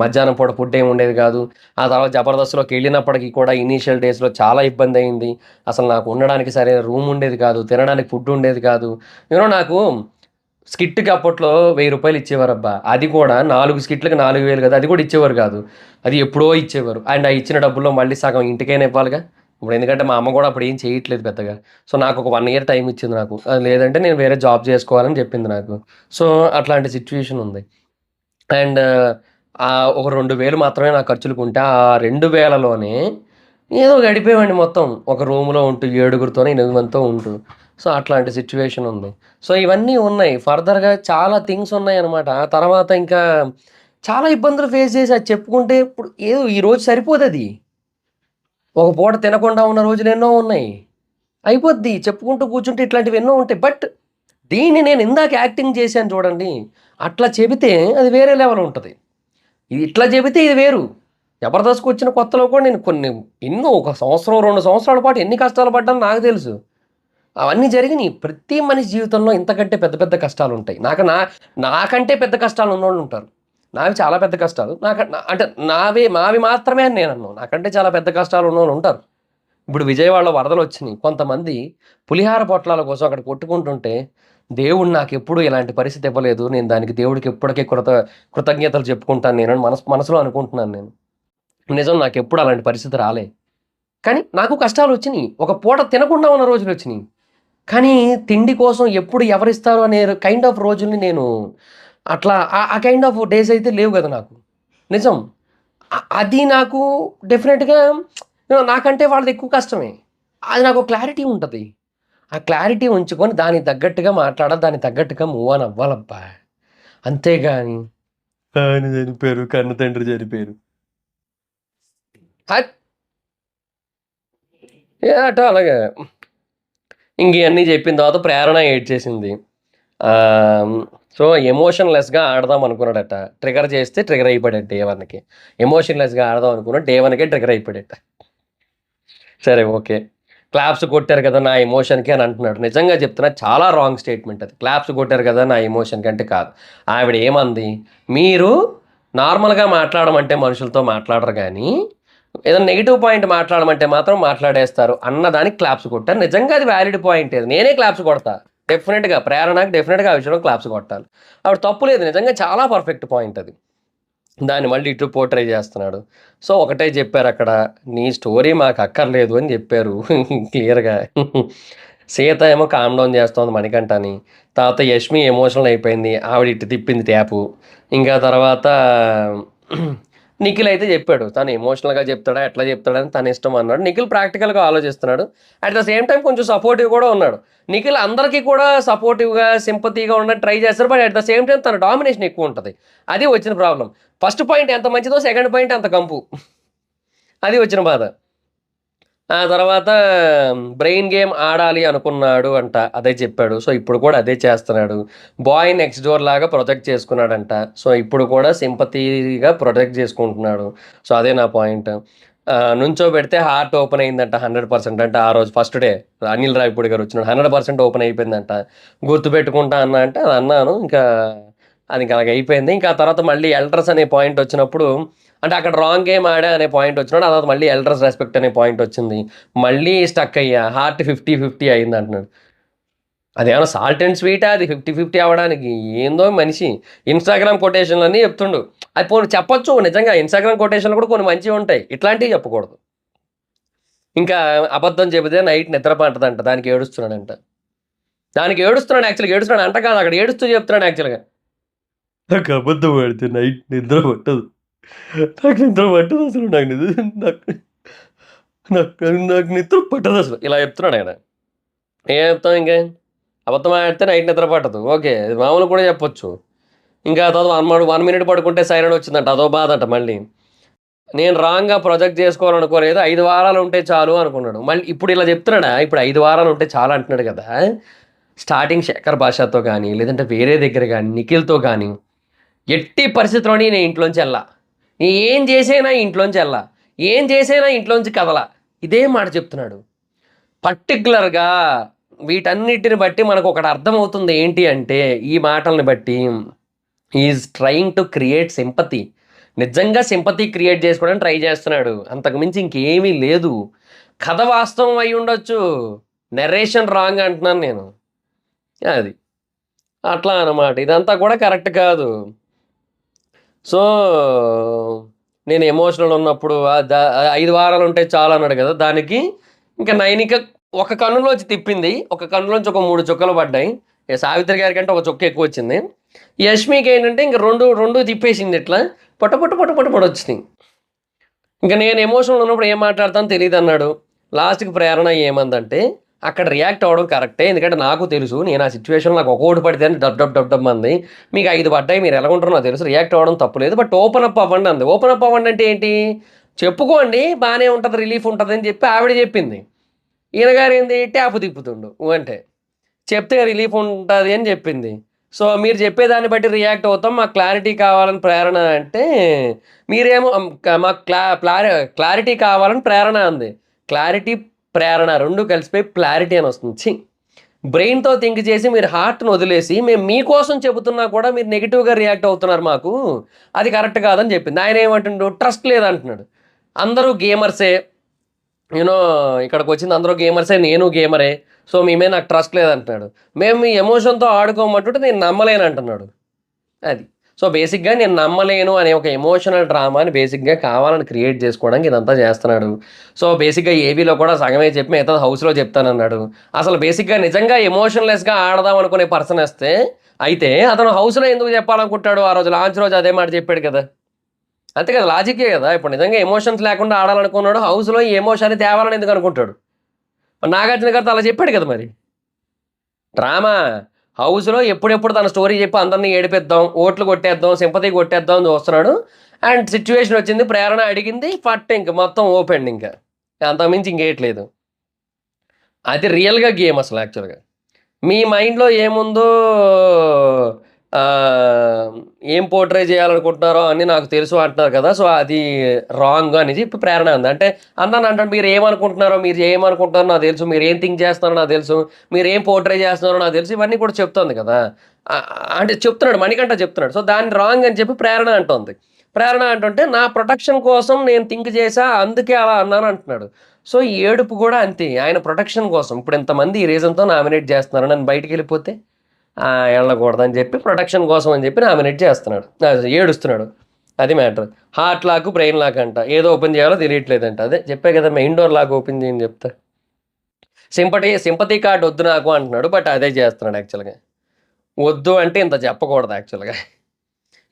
మధ్యాహ్నం పూట ఫుడ్ ఏమి ఉండేది కాదు. ఆ తర్వాత జబర్దస్త్‌లోకెళ్ళినప్పటికి కూడా ఇనీషియల్ డేస్‌లో చాలా ఇబ్బందయింది. అసలు నాకు ఉండడానికి సరైన రూమ్ ఉండేది కాదు. తినడానికి ఫుడ్ ఉండేది కాదు. నాకు స్కిట్‌కి అప్పట్లో రూ. 1000 ఇచ్చేవారబ్బా! అది కూడా 4 స్కిట్‌లకి 4000 కదా! అది కూడా ఇచ్చేవారు కాదు. అది ఎప్పుడో ఇచ్చేవారు. అండ్ ఆ ఇచ్చిన డబ్బుల్లో మళ్ళీ సగం ఇంటికైనా ఇవ్వాలిగా. ఇప్పుడు ఎందుకంటే మా అమ్మ కూడా అప్పుడు ఏం చేయట్లేదు పెద్దగా. సో, నాకొక 1 ఇయర్ టైమ్ ఇచ్చింది నాకు. లేదంటే నేను వేరే జాబ్ చేసుకోవాలని చెప్పింది నాకు. సో, అట్లాంటి సిట్యుయేషన్ ఉంది. అండ్ ఒక 2000 మాత్రమే నా ఖర్చులకుంటే, ఆ 2000లోనే ఏదో గడిపేవాడిని మొత్తం. ఒక రూమ్‌లో ఉంటూ ఏడుగురితోనో, 8 మందితో ఉంటూ. సో, అట్లాంటి సిట్యుయేషన్ ఉంది. సో, ఇవన్నీ ఉన్నాయి. ఫర్దర్‌గా చాలా థింగ్స్ ఉన్నాయన్నమాట. ఆ తర్వాత ఇంకా చాలా ఇబ్బందులు ఫేస్ చేశా. చెప్పుకుంటే ఇప్పుడు ఏదో ఈరోజు సరిపోదది. ఒక పూట తినకుండా ఉన్న రోజులెన్నో ఉన్నాయి. అయిపోద్ది. చెప్పుకుంటూ కూర్చుంటే ఇట్లాంటివి ఎన్నో ఉంటాయి. బట్ దీన్ని నేను ఇందాక యాక్టింగ్ చేశాను చూడండి. అట్లా చెబితే అది వేరే లెవెల్ ఉంటది. ఇది ఇట్లా చెబితే ఇది వేరు. జబర్దస్త్‌కొచ్చిన కొత్తలో కూడా నేను ఎన్నో ఒక సంవత్సరం, 2 సంవత్సరాల పాటు ఎన్ని కష్టాలు పడ్డానో నాకు తెలుసు. అవన్నీ జరిగినియి. ప్రతి మనిషి జీవితంలో ఇంతకంటే పెద్ద పెద్ద కష్టాలుంటాయి. నాకంటే పెద్ద కష్టాలు ఉన్నోళ్ళుంటారు. నావి చాలా పెద్ద కష్టాలు. అంటే మావి మాత్రమే అని నేననను. నాకంటే చాలా పెద్ద కష్టాలు ఉన్నోళ్ళుంటారు. ఇప్పుడు విజయవాడలో వరదలొచ్చినియి. కొంతమంది పులిహార పొట్లాల కోసం అక్కడ కొట్టుకుంటుంటే, దేవుడు నాకెప్పుడు ఇలాంటి పరిస్థితి ఇవ్వలేదు. నేను దానికి దేవుడికి ఎప్పటికి కృతజ్ఞతలు చెప్పుకుంటాను నేనని మనసులో అనుకుంటున్నాను నేను. నిజం నాకెప్పుడు అలాంటి పరిస్థితి రాలే. కానీ నాకు కష్టాలొచ్చినియి. ఒక పూట తినకుండా ఉన్న రోజులొచ్చినియి. కానీ తిండి కోసం ఎప్పుడు ఎవరిస్తారు అనే కైండ్ ఆఫ్ రోజుల్ని నేను అట్లా ఆ కైండ్ ఆఫ్ డేస్ అయితే లేవు గదా నాకు. నిజం. అది నాకు డెఫినెట్‌గా నాకంటే వాళ్ళది ఎక్కువ కష్టమే. అది నాకు క్లారిటీ ఉంటది. ఆ క్లారిటీ ఉంచుకొని దానికి తగ్గట్టుగా మాట్లాడాలి. దానికి తగ్గట్టుగా మూవ్ ఆన్ అవ్వాలబ్బా! అంతేగాని ఆయన చనిపోయారు. కన్న తండ్రి చనిపోయారు. అట్ అటో అలాగే. ఇంకియన్నీ చెప్పిన తర్వాత ప్రేరణ ఏడ్చేసింది. ఆహ్, సో, ఎమోషన్‌లెస్‌గా ఆడదాం అనుకున్నాడట. ట్రిగ్గర్ చేస్తే ట్రిగ్గర్ అయిపోయాడట డే 1కి. ఎమోషన్‌లెస్‌గా ఆడదాం అనుకున్నాడు. డే 1కే ట్రిగ్గర్ అయిపోయాడట. సరే ఓకే. క్లాప్స్ కొట్టారు కదా! నా ఎమోషన్‌కి అని అంటున్నాడు. నిజంగా చెప్తున్నా చాలా రాంగ్ స్టేట్‌మెంట్ అది. క్లాప్స్ కొట్టారు కదా! నా ఎమోషన్‌కి అంటే కాదు. ఆవిడ ఏమంది? మీరు నార్మల్‌గా మాట్లాడమంటే మనుషులతో మాట్లాడరు గానీ, ఏదైనా నెగెటివ్ పాయింట్ మాట్లాడమంటే మాత్రం మాట్లాడేస్తారు అన్నదానికి క్లాప్స్ కొట్టారు. నిజంగా అది వాలిడ్ పాయింటే అది. నేనే క్లాప్స్ కొడతా. డెఫినిట్‌గా ప్రేరణకి డెఫినిట్‌గా ఆ విషయంలో క్లాప్స్ కొట్టాలి. ఆవిడ తప్పు లేదు. నిజంగా చాలా పర్ఫెక్ట్ పాయింట్ అది. దాన్ని మళ్ళీ ఇటు పోర్ట్రే జేస్తున్నాడు. సో, ఒకటే జెప్పారక్కడ. "నీ స్టోరీ మాకక్కర్లేదు" అని జెప్పారు క్లియర్‌గా. సీత ఏమో కామ్ డౌన్ జేస్తోంది మణికంఠని. తర్వాత యష్మి ఎమోషనల్ అయిపోయింది. ఆవిడ ఇటు తిప్పింది ట్యాపు. ఇంకా తర్వాత నిఖిల్ అయితే జెప్పాడు. తను ఎమోషనల్‌గా జెప్తాడా, ఎట్లా జెప్తాడని తన ఇష్టం అన్నాడు. నిఖిల్ ప్రాక్టికల్‌గా ఆలోచిస్తున్నాడు. అట్ ద సేమ్ టైమ్ కొంచెం సపోర్టివ్ గూడా ఉన్నాడు. నిఖిల్ అందరికి కూడా సపోర్టివ్‌గా, సింపతిగా ఉండడానికి ట్రై చేస్తారు. But at the same time తన డామినేషన్ ఎక్కువుంటది. అది వచ్చిన ప్రాబ్లమ్. ఫస్ట్ పాయింట్ ఎంత మంచిదో సెకండ్ పాయింట్ అంత కంపు. అది వచ్చిన బాధ. ఆ తర్వాత బ్రెయిన్ గేమ్ ఆడాలి అనుకున్నాడు అంట. అదే చెప్పాడు. సో, ఇప్పుడు కూడా అదే చేస్తున్నాడు. బాయ్ నెక్స్ట్ డోర్ లాగా ప్రొజెక్ట్ చేసుకున్నాడంట. సో, ఇప్పుడు కూడా సింపతిగా ప్రొజెక్ట్ చేసుకుంటున్నాడు. సో, అదే నా పాయింట్. నుంచోబెడితే హార్ట్ ఓపెన్ అయిందంట 100% అంటే ఆ రోజు ఫస్ట్ డే అనిల్ రావిపూడి గారు వచ్చినాడు. 100% ఓపెన్ అయిపోయిందంట. గుర్తుపెట్టుకుంటా అన్నా అంటే అది అన్నాను. ఇంకా అది ఇంక అలాగయిపోయింది. ఇంకా ఆ తర్వాత మళ్ళీ ఎల్డర్స్ అనే పాయింట్ వచ్చినప్పుడు అంటే అక్కడ రాంగ్ గేమ్ ఆడా అనే పాయింట్ వచ్చినప్పుడు ఆ తర్వాత మళ్ళీ ఎల్డర్స్ రెస్పెక్ట్ అనే పాయింట్ వచ్చింది. మళ్ళీ స్టక్ అయ్యా. హార్ట్ 50, 50 అయిందంటున్నాడు. అదేమన్నా సాల్ట్ అండ్ స్వీటా అది 50, 50 అవ్వడానికి? ఏందో మనిషి. ఇన్‌స్టాగ్రామ్ కొటేషన్‌లన్నీ చెప్తుండు. అది పోనీ చెప్పొచ్చు నిజంగా ఇన్‌స్టాగ్రామ్ కొటేషన్‌లు కూడా కొన్ని మంచివుంటాయి. ఇట్లాంటివి చెప్పకూడదు. ఇంకా అబద్ధం చెబితే నైట్ నిద్ర పట్టదంట. దానికి ఏడుస్తున్నాడంట. దానికి ఏడుస్తున్నాడు యాక్చువల్‌గా ఏడుస్తున్నాడు అంట కాదు. అక్కడ ఏడుస్తూ చెప్తున్నాడు యాక్చువల్‌గా. నాకు అబద్ధం ఆడితే నైట్ నిద్ర పట్టదు. నాకు నిద్ర పట్టదు అసలు. నాకు నాకు నాకు నిద్ర పట్టదు అసలు. ఇలా చెప్తున్నాడు ఆయన. ఏం చెప్తాం ఇంకా? అబద్ధం ఆడితే నైట్ నిద్ర పట్టదు. ఓకే. అది మామూలుగా కూడా చెప్పొచ్చు. ఇంకా ఆ తర్వాత 1 మినిట్ పడుకుంటే సైరన్ వచ్చిందంట. అదో బాధంట మళ్ళీ. నేను రాంగ్‌గా ప్రొజెక్ట్ చేసుకోవాలనుకోలేదు. 5 వారాలు ఉంటే చాలు అనుకున్నాడు. మళ్ళీ ఇప్పుడు ఇలా చెప్తున్నాడా? ఇప్పుడు 5 వారాలు ఉంటే చాలు అంటున్నాడు కదా! స్టార్టింగ్ శేఖర్ భాషతో గాని, లేదంటే వేరే దగ్గర గాని, నిఖిల్‌తో గాని, ఎట్టి పరిస్థితిలోని నేను ఇంట్లోంచి ఎళ్ళా. ఏం చేసైనా ఇంట్లోంచి ఎళ్ళా. ఏం చేసైనా ఇంట్లోంచి కదలా. ఇదే మాట చెప్తున్నాడు. పర్టిక్యులర్‌గా వీటన్నిటిని బట్టి మనకొకటి అర్థమవుతుంది ఏంటి అంటే, ఈ మాటల్ని బట్టి he is trying to create sympathy. నిజంగా సింపతి క్రియేట్ చేసుకోవడానికి ట్రై చేస్తున్నాడు. అంతకు మించి ఇంకేమీ లేదు. కథ వాస్తవం అయ్యుండొచ్చు. నరేషన్ రాంగ్ అంటున్నాను నేను. అది. అట్లా అన్నమాట. ఇదంతా కూడా కరెక్ట్ కాదు. సో, నేను ఎమోషనల్ ఉన్నప్పుడు 5 వారాలుంటే చాలన్నాడు గదా! దానికి ఇంక నైనిక ఒక కన్నులోంచి తిప్పింది. ఒక కన్నులోంచి ఒక 3 చుక్కలు పడ్డాయి. సావిత్రి గారికంటే ఒక చుక్క ఎక్కువొచ్చింది. యష్మికేంటంటే ఇంక 2 తిప్పేసింది ఇట్లా. పొట పొట పొట పొట పొటొచ్చినియి. ఇంక నేను ఎమోషనల్ ఉన్నప్పుడు ఏం మాట్లాడతానో తెలీదన్నాడు. లాస్ట్‌కి ప్రేరణ ఏమందంటే, అక్కడ రియాక్ట్ అవ్వడం కరెక్టే. ఎందుకంటే నాకు తెలుసు. నేను ఆ సిట్యుయేషన్‌లో నాకు ఒక్కోటి పడితేనే డబ్ డబ్ డబ్ డబ్ మంది. మీకు 5 పడ్డాయి. మీరు ఎలాగుంటారో నాకు తెలుసు. రియాక్ట్ అవ్వడం తప్పు లేదు. బట్ ఓపెన్ అప్ అవ్వండి అంది. ఓపెన్ అప్ అవ్వండి అంటే ఏంటి? చెప్పుకోండి బానే ఉంటది. రిలీఫ్ ఉంటదని చెప్పి ఆవిడ చెప్పింది. ఈయన గారేంది ట్యాప్ తిప్పుతుండు అంటే. చెప్తే రిలీఫ్ ఉంటది అని చెప్పింది. సో, మీరు చెప్పేదాన్ని బట్టి రియాక్ట్ అవుతాం. మాకు క్లారిటీ కావాలని ప్రేరణ అంటే, మీరేమో మాకు క్లారిటీ కావాలని ప్రేరణ అంది. క్లారిటీ, ప్రేరణ 2 కలిసిపోయి క్లారిటీ అనొస్తుంది. బ్రెయిన్‌తో థింక్ చేసి మీరు హార్ట్‌ని వదిలేసి, మేము మీకోసం చెబుతున్నా కూడా మీరు నెగెటివ్‌గా రియాక్ట్ అవుతున్నారు మాకు. అది కరెక్ట్ కాదని చెప్పింది. ఆయనేమంటుండు ట్రస్ట్ లేదంటున్నాడు. అందరూ గేమర్సే. యూ నో ఇక్కడికొచ్చింది అందరూ గేమర్సే. నేను గేమరే. సో, మీ మీద నాకు ట్రస్ట్ లేదంటున్నాడు. మేము మీ ఎమోషన్‌తో ఆడుకోమంటుంటే నేను నమ్మలేనంటున్నాడు. అది. సో, బేసిక్‌గా నేను నమ్మలేను అనే ఒక ఎమోషనల్ డ్రామాని బేసిక్‌గా కావాలని క్రియేట్ జేసుకోవడానికి ఇదంతా జేస్తన్నాడు. సో, బేసిక్‌గా ఏవీలో కూడా సగమే చెప్పి మిగతాది హౌస్‌లో చెప్తానన్నాడు. అసలు బేసిక్‌గా నిజంగా ఎమోషన్‌లెస్‌గా ఆడదాం అనుకునే అయితే అతను హౌస్‌లో ఎందుకు చెప్పాలనుకుంటాడు? ఆ రోజు లాంచ్ రోజు అదే మాట చెప్పాడు కదా! అంతే కదా! లాజిక్కే గదా! ఇప్పుడు నిజంగా ఎమోషన్స్ లేకుండా ఆడాలనుకున్నాడు. హౌస్‌లో ఈ ఎమోషన్‌ని తేవాలని ఎందుకు అనుకుంటాడు? నాగార్జున గారితో అలా చెప్పాడు కదా మరి. డ్రామా. హౌస్‌లో ఎప్పుడెప్పుడు తన స్టోరీ చెప్పి అందరిని ఏడిపిద్దాం, ఓట్లు కొట్టేద్దాం, సింపతి కొట్టేద్దాం అని చూస్తున్నాడు. అండ్ సిట్యుయేషన్ వచ్చింది. ప్రేరణ అడిగింది. ఇంక మొత్తం ఓపెన్ ఇంక. అంతకు మించి ఇంకేయట్లేదు. అది రియల్‌గా గేమ్ అసలు యాక్చువల్‌గా. మీ మైండ్‌లో ఏముందో ఆహ్, ఏం పోర్ట్రే చేయాలనుకుంటున్నారో అన్నీ నాకు తెలుసు అంటున్నారు కదా! సో, అది రాంగ్ అని చెప్పి ప్రేరణ అంది. అంటే అంటాడు మీరు ఏమనుకుంటున్నారో నాకు తెలుసు. మీరేం థింక్ చేస్తున్నారో నాకు తెలుసు. మీరేం పోర్ట్రే చేస్తున్నారో నాకు తెలుసు. ఇవన్నీ కూడా చెప్తోంది కదా! ఆహ్, అంటే చెప్తున్నాడు. మణికంఠ చెప్తున్నాడు. సో, దాన్ని రాంగ్ అని చెప్పి ప్రేరణ అంటోంది. ప్రేరణ అంటుంటే నా ప్రొటెక్షన్ కోసం నేను థింక్ చేశా. అందుకే అలా అన్నాను అంటున్నాడు. సో, ఈ ఏడుపు గూడా అంతే. ఆయన ప్రొటెక్షన్ కోసం. ఇప్పుడు ఇంతమంది ఈ రీజన్‌తో నామినేట్ చేస్తున్నారు. నన్ను బయటికెళ్ళిపోతే ఎళ్ళకూడదని చెప్పి ప్రొటెక్షన్ కోసం అని చెప్పి నామినేట్ చేస్తున్నాడు. ఏడుస్తున్నాడు. అది matter. Heart lock, brain lock అంట. ఏది ఓపెన్ చేయాలో తెలియట్లేదంట. అదే చెప్పా కదా! మెయిన్ డోర్ లాక్ ఓపెన్ చేయని చెప్తా. సింపతి కార్డ్ వద్దు నాకు అంటున్నాడు. బట్ అదే చేస్తున్నాడు యాక్చువల్‌గా. వద్దు అంటే ఇంత చెప్పకూడదు యాక్చువల్‌గా.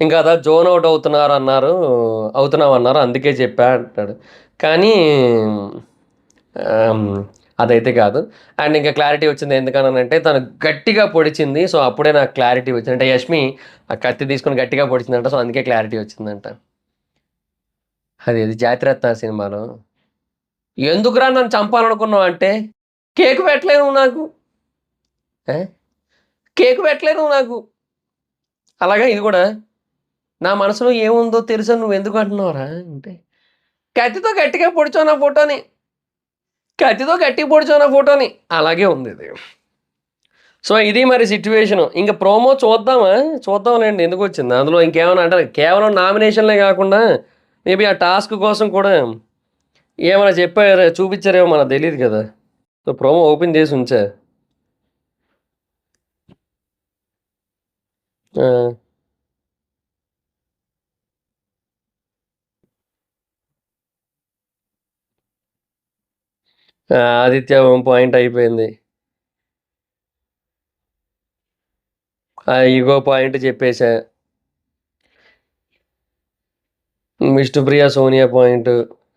ఇంకా అదా జోన్ ఔట్ అవుతున్నామన్నారు. అందుకే చెప్పా అంటున్నాడు. కానీ ఆహ్, అదైతే కాదు. అండ్ ఇంకా క్లారిటీ వచ్చింది ఎందుకనంటే తను గట్టిగా పొడిచింది. సో, అప్పుడే నాకు క్లారిటీ వచ్చింది. అంటే యష్మి ఆ కత్తి తీసుకొని గట్టిగా పొడిచిందంట. సో, అందుకే క్లారిటీ వచ్చిందంట. అది 'జాతిరత్న' సినిమాలో. ఎందుకురా నన్ను చంపాలనుకున్నావు అంటే, కేక్ పెట్టలే నువ్వు నాకు. ఆ! కేక్ పెట్టలే నువ్వు నాకు. అలాగా ఇది గూడా నా మనసులో ఏముందో తెలుసని నువ్వెందుకు అంటున్నావురా అంటే, కత్తితో గట్టిగా పొడిచావు నా ఫోటోని. కత్తితో గట్టిగా పొడిచావు నా ఫోటోని. అలాగే ఉందిది. సో, ఇది మరి సిట్యుయేషను. ఇంక ప్రోమో చూద్దామా? చూద్దాంలెండి ఎందుకొచ్చింది. అందులో ఇంకేమన్నా అంటే కేవలం నామినేషన్‌లే గాకుండా మేబీ ఆ టాస్క్ కోసం కూడా ఏమైనా చూపిచ్చారేమో మనకు తెలీదు గదా! సో, ప్రోమో ఓపెన్ చేసి ఉంచా. ఆ! ఆ! ఆదిత్య ఓం పాయింట్ అయిపోయింది. ఆ ఇగో పాయింట్ చెప్పేసా. విష్ణుప్రియ, సోనియా పాయింట్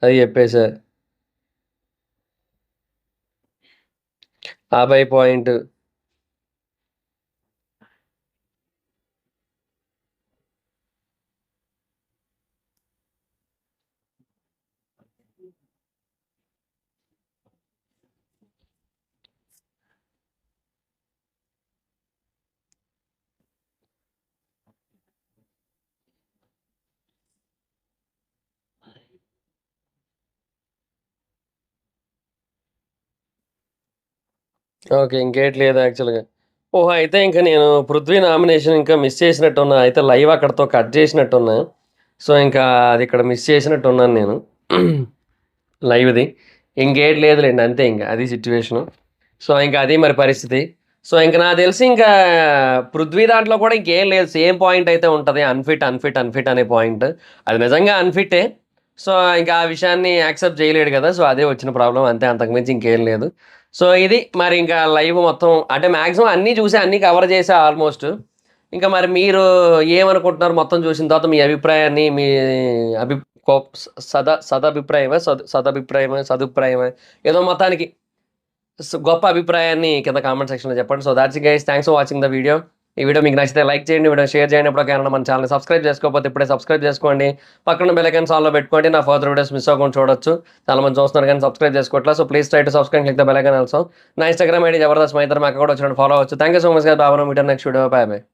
అది చెప్పేసా. అభయ్ పాయింట్. ఓకే. ఇంకేటి లేదు యాక్చువల్‌గా. ఓహో! అయితే ఇంక నేను 'పృథ్వీ' నామినేషన్ ఇంకా మిస్ చేసినట్టున్నా. అయితే లైవ్ అక్కడితో కట్ చేసినట్టున్నా. సో, ఇంకా అది ఇక్కడ మిస్ చేసినట్టున్నాను నేను. లైవ్‌ది. ఇంకేటి లేదులెండి. అంతే ఇంక. అది సిట్యుయేషను. సో, ఇంక అది మరి పరిస్థితి. సో, ఇంక నాకు తెలిసి ఇంకా 'పృథ్వీ' దాంట్లో కూడా ఇంకేం లేదు. సేమ్ పాయింట్ అయితే ఉంటది. అన్‌ఫిట్ అనే పాయింట్. అది నిజంగా అన్‌ఫిట్టే. సో, ఇంకా ఆ విషయాన్ని యాక్సెప్ట్ చేయలేడు కదా! సో, అదే వచ్చిన ప్రాబ్లమ్ అంతే. అంతకు మించి ఇంకేం లేదు. సో, ఇది మరి ఇంకా లైవ్ మొత్తం అంటే మాక్సిమం అన్నీ చూసా. అన్నీ కవర్ చేశా ఆల్మోస్ట్. ఇంకా మరి మీరు ఏమనుకుంటున్నారు మొత్తం చూసిన తర్వాత మీ అభిప్రాయాన్ని మీ అభి కోప్ సదభిప్రాయమా? సదభిప్రాయమా? సదుప్రాయమా? ఏదో మొత్తానికి గొప్ప అభిప్రాయాన్ని కింద కామెంట్ సెక్షన్‌లో చెప్పండి. So, that's it guys. Thanks for watching the video. ఈ వీడియో మీకు నచ్చితే లైక్ చేయండి. వీడియో షేర్ చేయండి. ఎప్పటికైనా మన ఛానెల్‌ని సబ్స్క్రైబ్ చేసుకోకపోతే ఇప్పుడే సబ్స్క్రైబ్ చేసుకోండి. పక్కన బెల్ ఐకాన్ ఆల్‌లో పెట్టుకోండి. నా ఫర్దర్ వీడియోస్ మిస్ అవ్వకుండా చూడొచ్చు. చాలా మంది చూస్తున్నారు కానీ సబ్స్క్రైబ్ చేసుకోవట్లేదు. So, please try to subscribe click the bell icon also. నా ఇన్‌స్టాగ్రామ్ ఐడీ జబర్దస్త్ మా ఇద్దరు అక్కడ కూడా వచ్చి ఫాలో అవ్వచ్చు. Thank you so much guys. Bye. Meet next video. Bye by.